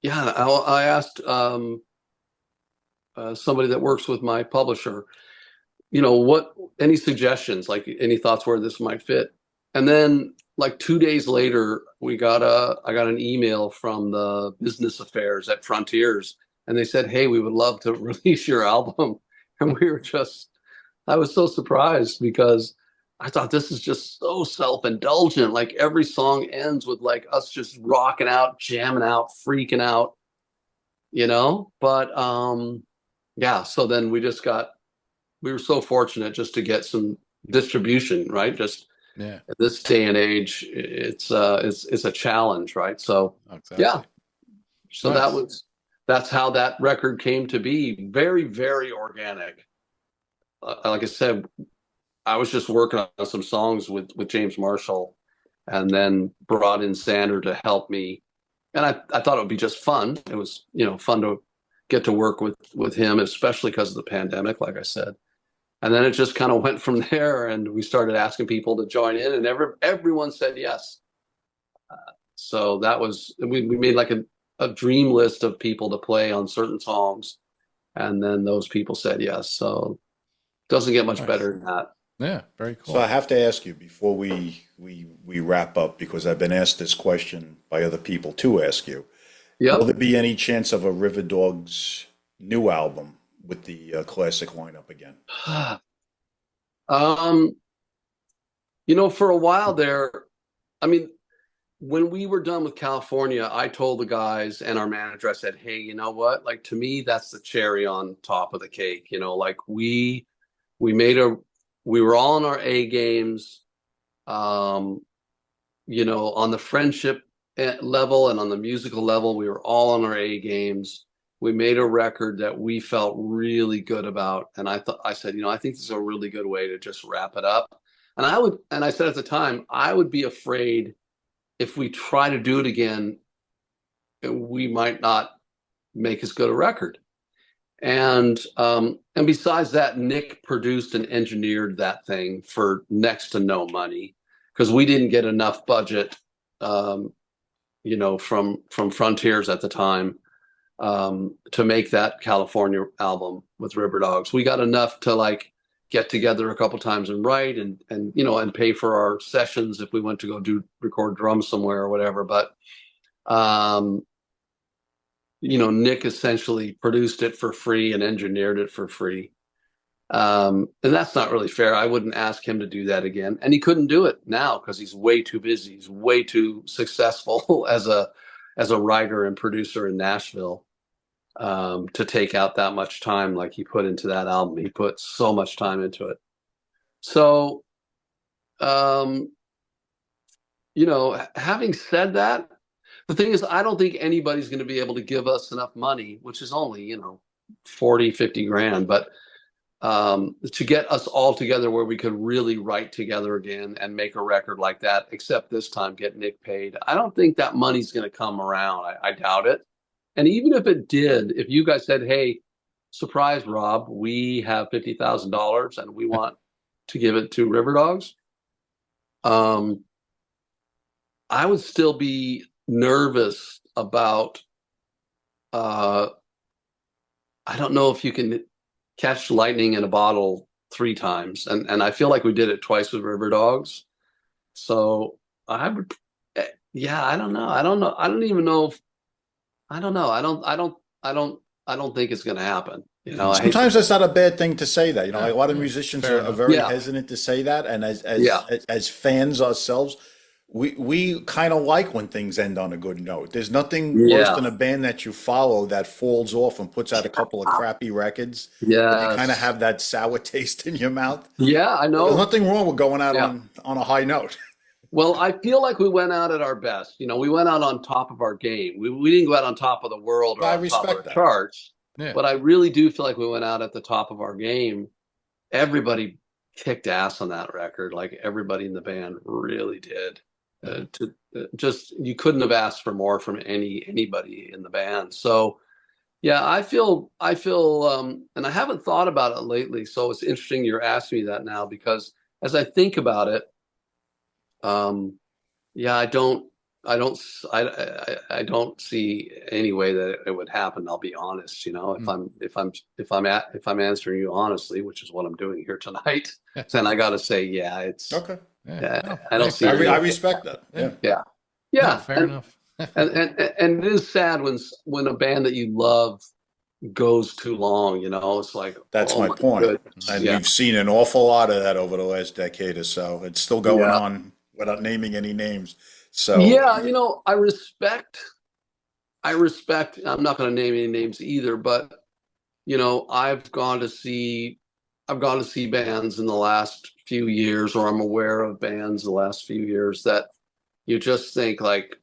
Speaker 3: yeah, I asked somebody that works with my publisher, you know, any suggestions, like any thoughts where this might fit. And then like 2 days later, I got an email from the business affairs at Frontiers, and they said, hey, we would love to release your album. And I was so surprised, because I thought this is just so self-indulgent. Like every song ends with like us just rocking out, jamming out, freaking out, you know? But yeah, so then we were so fortunate just to get some distribution, right? Just at this day and age, it's a challenge, right? So yeah. So nice. That's how that record came to be. Very, very organic. Like I said, I was just working on some songs with James Marshall, and then brought in Sander to help me. And I thought it would be just fun. It was, you know, fun to get to work with him, especially because of the pandemic, like I said. And then it just kind of went from there, and we started asking people to join in, and everyone said yes. So that was, we made like a dream list of people to play on certain songs, and then those people said yes. So doesn't get much better than that.
Speaker 2: Yeah, very cool.
Speaker 4: So I have to ask you before we wrap up, because I've been asked this question by other people to ask you. Yep. Will there be any chance of a Riverdogs new album with the classic lineup again?
Speaker 3: You know, for a while there, I mean, when we were done with California, I told the guys and our manager, I said, hey, you know what? Like, to me, that's the cherry on top of the cake. You know, like we were all in our A games, you know, on the friendship level and on the musical level, we were all on our A games. We made a record that we felt really good about. And I said, you know, I think this is a really good way to just wrap it up. And I said at the time, I would be afraid if we try to do it again, we might not make as good a record. And besides that, Nick produced and engineered that thing for next to no money, because we didn't get enough budget, you know, from Frontiers at the time, to make that California album with Riverdogs. We got enough to like get together a couple times and write and you know, and pay for our sessions if we went to go record drums somewhere or whatever. But you know, Nick essentially produced it for free and engineered it for free. And that's not really fair. I wouldn't ask him to do that again. And he couldn't do it now because he's way too busy. He's way too successful as a writer and producer in Nashville, to take out that much time like he put into that album. He put so much time into it. So, you know, having said that, the thing is, I don't think anybody's going to be able to give us enough money, which is only, you know, 40, 50 grand, but to get us all together where we could really write together again and make a record like that, except this time get Nick paid. I don't think that money's going to come around. I doubt it. And even if it did, if you guys said, hey, surprise, Rob, we have $50,000 and we want to give it to Riverdogs, I would still be nervous about, I don't know if you can catch lightning in a bottle 3 times. And I feel like we did it twice with Riverdogs. So I would, yeah, I don't know. I don't even know if, I don't know. I don't think it's going to happen. You know,
Speaker 4: sometimes that's not a bad thing to say that, you know, like a lot of musicians are very hesitant to say that. And as fans ourselves, we kind of like when things end on a good note. There's nothing worse
Speaker 3: Yeah.
Speaker 4: than a band that you follow that falls off and puts out a couple of crappy records, and you kind of
Speaker 3: Yes.
Speaker 4: have that sour taste in your mouth.
Speaker 3: Yeah, I
Speaker 4: There's
Speaker 3: know.
Speaker 4: nothing wrong with going out
Speaker 3: Yeah.
Speaker 4: on a high note.
Speaker 3: Well, I feel like we went out at our best. You know, we went out on top of our game. We didn't go out on top of the world or
Speaker 4: I
Speaker 3: on top of
Speaker 4: respect
Speaker 3: the
Speaker 4: that.
Speaker 3: charts,
Speaker 2: Yeah.
Speaker 3: but I really do feel like we went out at the top of our game. Everybody kicked ass on that record. Like everybody in the band really did. Just you couldn't have asked for more from anybody in the band. So yeah, I feel, and I haven't thought about it lately. So it's interesting you're asking me that now because as I think about it, um, yeah, I don't see any way that it would happen. I'll be honest, you know,
Speaker 2: Mm.
Speaker 3: if I'm answering you honestly, which is what I'm doing here tonight, then I got to say, yeah, it's,
Speaker 4: Okay,
Speaker 2: Yeah.
Speaker 3: yeah,
Speaker 2: No,
Speaker 3: I don't
Speaker 2: hey,
Speaker 3: see
Speaker 4: I,
Speaker 3: it.
Speaker 4: I respect that. Yeah.
Speaker 3: Yeah,
Speaker 2: No,
Speaker 3: yeah,
Speaker 2: fair enough.
Speaker 3: and it is sad when a band that you love goes too long. You know, it's like,
Speaker 4: That's
Speaker 3: oh
Speaker 4: my
Speaker 3: my
Speaker 4: point.
Speaker 3: goodness,
Speaker 4: And
Speaker 3: yeah,
Speaker 4: we've seen an awful lot of that over the last decade or so. It's still going
Speaker 3: yeah.
Speaker 4: on without naming any names. So,
Speaker 3: Yeah, you know, I respect, I'm not going to name any names either, but you know, I've gone to see bands in the last few years, or I'm aware of bands the last few years that you just think like,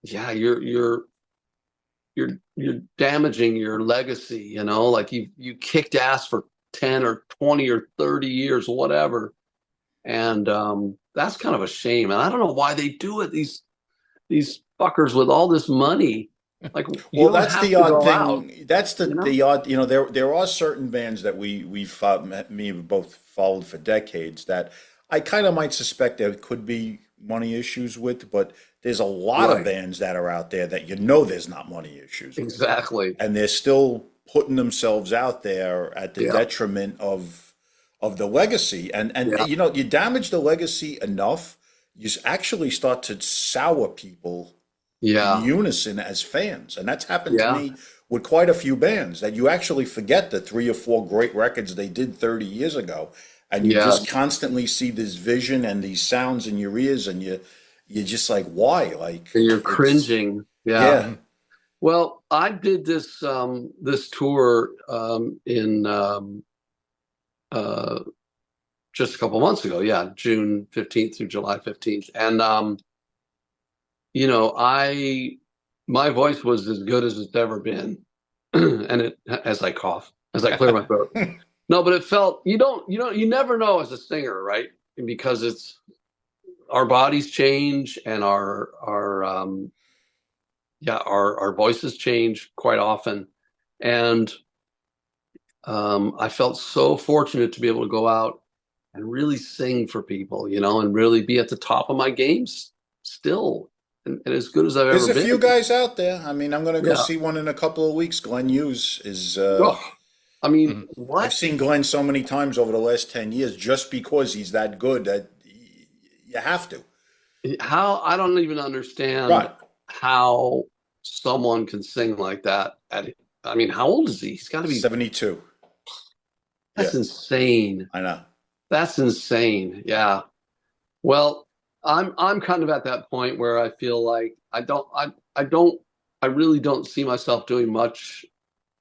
Speaker 3: yeah, you're damaging your legacy, you know, like you kicked ass for 10 or 20 or 30 years, whatever. And that's kind of a shame. And I don't know why they do it. These fuckers with all this money, like you
Speaker 4: well,
Speaker 3: don't
Speaker 4: that's
Speaker 3: have
Speaker 4: the
Speaker 3: to
Speaker 4: odd
Speaker 3: go out,
Speaker 4: thing. That's
Speaker 3: you know?
Speaker 4: the odd. There are certain bands that we both followed for decades that I kind of might suspect there could be money issues with, but there's a lot of
Speaker 3: Right.
Speaker 4: bands that are out there that there's not money issues with,
Speaker 3: Exactly.
Speaker 4: and they're still putting themselves out there at the
Speaker 3: Yeah.
Speaker 4: detriment of the legacy. And
Speaker 3: Yeah.
Speaker 4: you damage the legacy enough, actually start to sour people in
Speaker 3: Yeah.
Speaker 4: unison as fans. And that's happened to
Speaker 3: Yeah.
Speaker 4: me with quite a few bands that you actually forget the 3 or 4 great records they did 30 years ago. And you
Speaker 3: Yeah.
Speaker 4: just constantly see this vision and these sounds in your ears, and you're just like, why? Like
Speaker 3: And you're
Speaker 4: it's
Speaker 3: cringing. Yeah.
Speaker 4: yeah.
Speaker 3: Well, I did this tour in uh, just a couple months ago. Yeah, June 15th through July 15th. And you know, my voice was as good as it's ever been. And as I cough, as I clear my throat. No, but it felt you never know as a singer, right? Because it's our bodies change and our voices change quite often. And I felt so fortunate to be able to go out and really sing for people, you know, and really be at the top of my games still, and as good as I've
Speaker 4: There's
Speaker 3: ever
Speaker 4: a few
Speaker 3: been.
Speaker 4: guys out there. I mean, I'm going to go
Speaker 3: Yeah.
Speaker 4: see one in a couple of weeks. Glenn Hughes is.
Speaker 3: Oh, I mean,
Speaker 2: Mhm.
Speaker 4: I've
Speaker 3: what?
Speaker 4: seen Glenn so many times over the last 10 years just because he's that good that you have to.
Speaker 3: How I don't even understand
Speaker 4: Right.
Speaker 3: how someone can sing like that. I mean, how old is he? He's got to be.
Speaker 4: 72.
Speaker 3: That's
Speaker 4: Yeah,
Speaker 3: insane.
Speaker 4: I know.
Speaker 3: That's insane. Yeah. Well, I'm kind of at that point where I feel like I really don't see myself doing much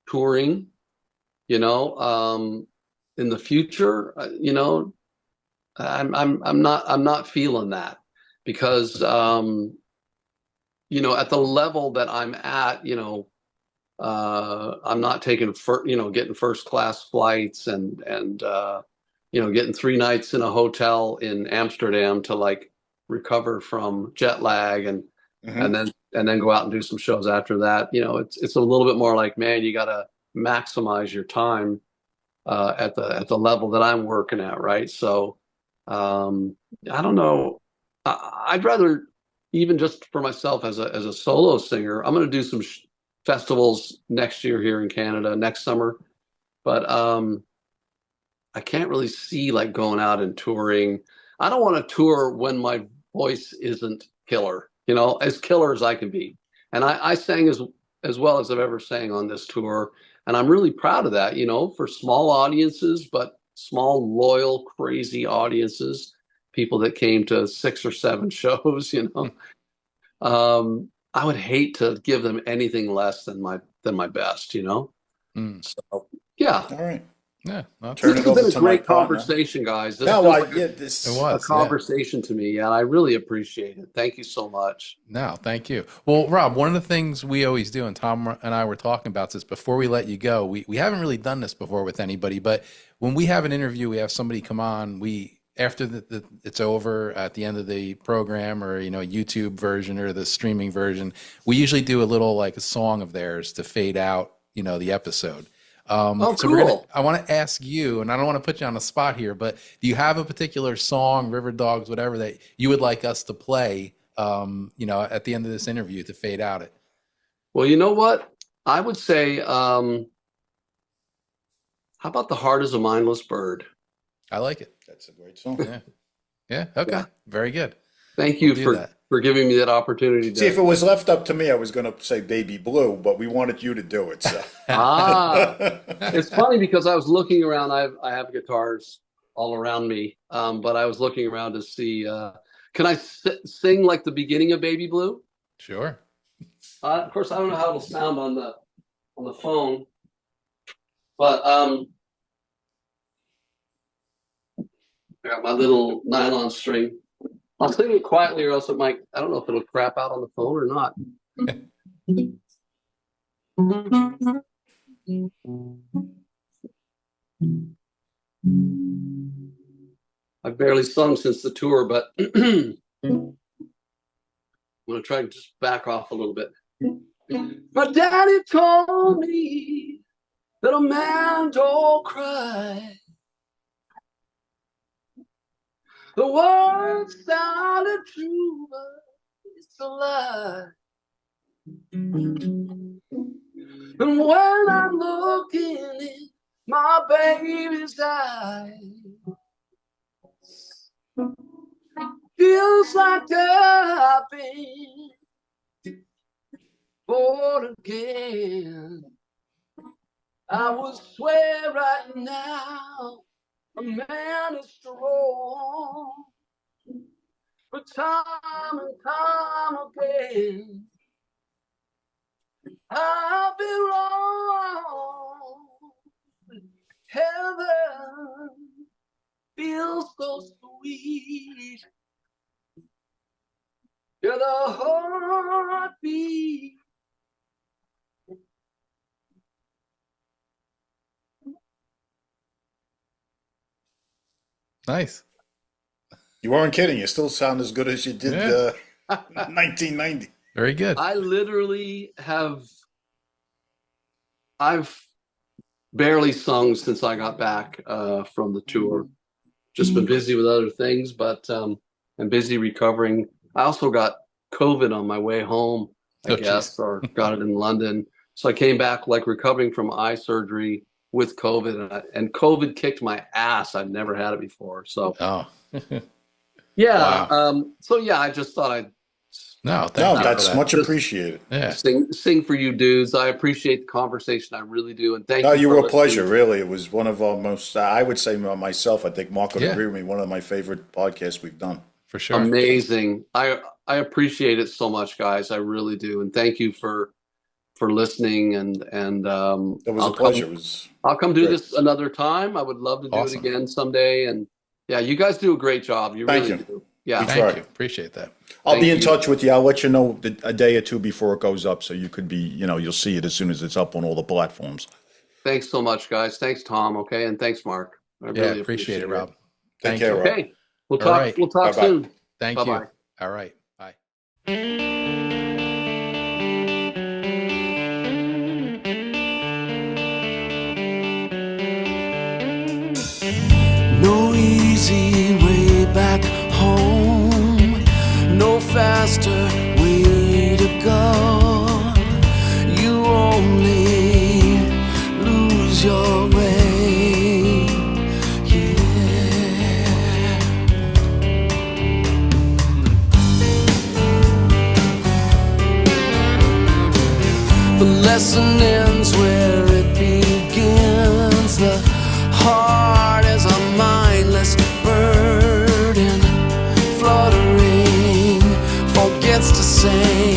Speaker 3: touring, you know, in the future. You know, I'm not feeling that because you know, at the level that I'm at, you know, I'm not taking getting first class flights and you know, getting 3 nights in a hotel in Amsterdam to like recover from jet lag
Speaker 4: Hmm.
Speaker 3: and then go out and do some shows after that. You know, it's a little bit more like, man, you got to maximize your time at the level that I'm working at, right? So I don't know. I'd rather even just for myself as a solo singer, I'm going to do some festivals next year here in Canada next summer, but I can't really see like going out and touring. I don't want to tour when my voice isn't killer, you know, as killer as I can be. And I sang as well as I've ever sang on this tour, and I'm really proud of that, you know, for small audiences, but small, loyal, crazy audiences. people that came to 6 or 7 shows, you know. I would hate to give them anything less than my best, you know. So yeah.
Speaker 4: All right.
Speaker 2: Yeah,
Speaker 3: This has been a great conversation, guys. This
Speaker 2: it was
Speaker 3: a conversation to me, and I really appreciate it. Thank you so much.
Speaker 2: No, thank you. Well, Rob, one of the things we always do, and Tom and I were talking about this before we let you go, we haven't really done this before with anybody, but when we have an interview, we have somebody come on, after it's over at the end of the program, or YouTube version or the streaming version, we usually do a little like a song of theirs to fade out the episode. So
Speaker 3: cool.
Speaker 2: I want to ask you, and I don't want to put you on the spot here, but do you have a particular song, Riverdogs, whatever, that you would like us to play, at the end of this interview to fade out it?
Speaker 3: Well, you know what? I would say, how about The Heart is a Mindless Bird?
Speaker 2: I like it.
Speaker 4: That's a great song.
Speaker 2: Yeah. Okay. Yeah. Very good.
Speaker 3: Thank you for giving me that opportunity.
Speaker 4: See, if it was left up to me, I was going to say Baby Blue, but we wanted you to do it. So.
Speaker 3: It's funny because I was looking around. I have guitars all around me, but I was looking around to see. Can I sing like the beginning of Baby Blue?
Speaker 2: Sure.
Speaker 3: Of course, I don't know how it'll sound on the phone, but I got my little nylon string. I'll sing it quietly, or else it might. I don't know if it'll crap out on the phone or not. I've barely sung since the tour, but I'm going to try to just back off a little bit. My daddy told me that a man don't cry. The words sounded true, but it's a lie. And when I look in my baby's eyes, feels like I've been born again. I would swear right now a man is strong, but time and time again I've been wrong. Heaven feels so sweet. You're the heartbeat.
Speaker 2: Nice.
Speaker 4: You weren't kidding. You still sound as good as you did 1990.
Speaker 2: Very good.
Speaker 3: I literally I've barely sung since I got back from the tour. Just been busy with other things, but I'm busy recovering. I also got COVID on my way home, I guess, or got it in London. So I came back like recovering from eye surgery with COVID, and COVID kicked my ass. I've never had it before. So, yeah. Wow. So yeah, I just thought I'd.
Speaker 4: That's much appreciated.
Speaker 2: Yeah.
Speaker 3: Sing for you dudes. I appreciate the conversation. I really do. And thank you.
Speaker 4: No, you were a pleasure, really. It was one of our most, I would say myself, I think Mark would agree with me, one of my favorite podcasts we've done.
Speaker 2: For sure.
Speaker 3: Amazing. I appreciate it so much, guys. I really do. And thank you for listening. And
Speaker 4: it was a pleasure.
Speaker 3: I'll come do this another time. I would love to do it again someday. And yeah, you guys do a great job. You really do. Yeah.
Speaker 2: Thank you. Appreciate that.
Speaker 4: I'll be in touch with you. I'll let you know a day or two before it goes up, so you could be, you'll see it as soon as it's up on all the platforms.
Speaker 3: Thanks so much, guys. Thanks, Tom. Okay, and thanks, Mark. I really appreciate it, Rob.
Speaker 4: Take care, Rob.
Speaker 3: Okay, we'll talk. Right. We'll talk soon.
Speaker 2: Thank you. All right. Bye.
Speaker 5: No easy way back home, no faster way to go. You only lose your way, yeah. The lesson ends where it begins. The heart is a mindless burden. same.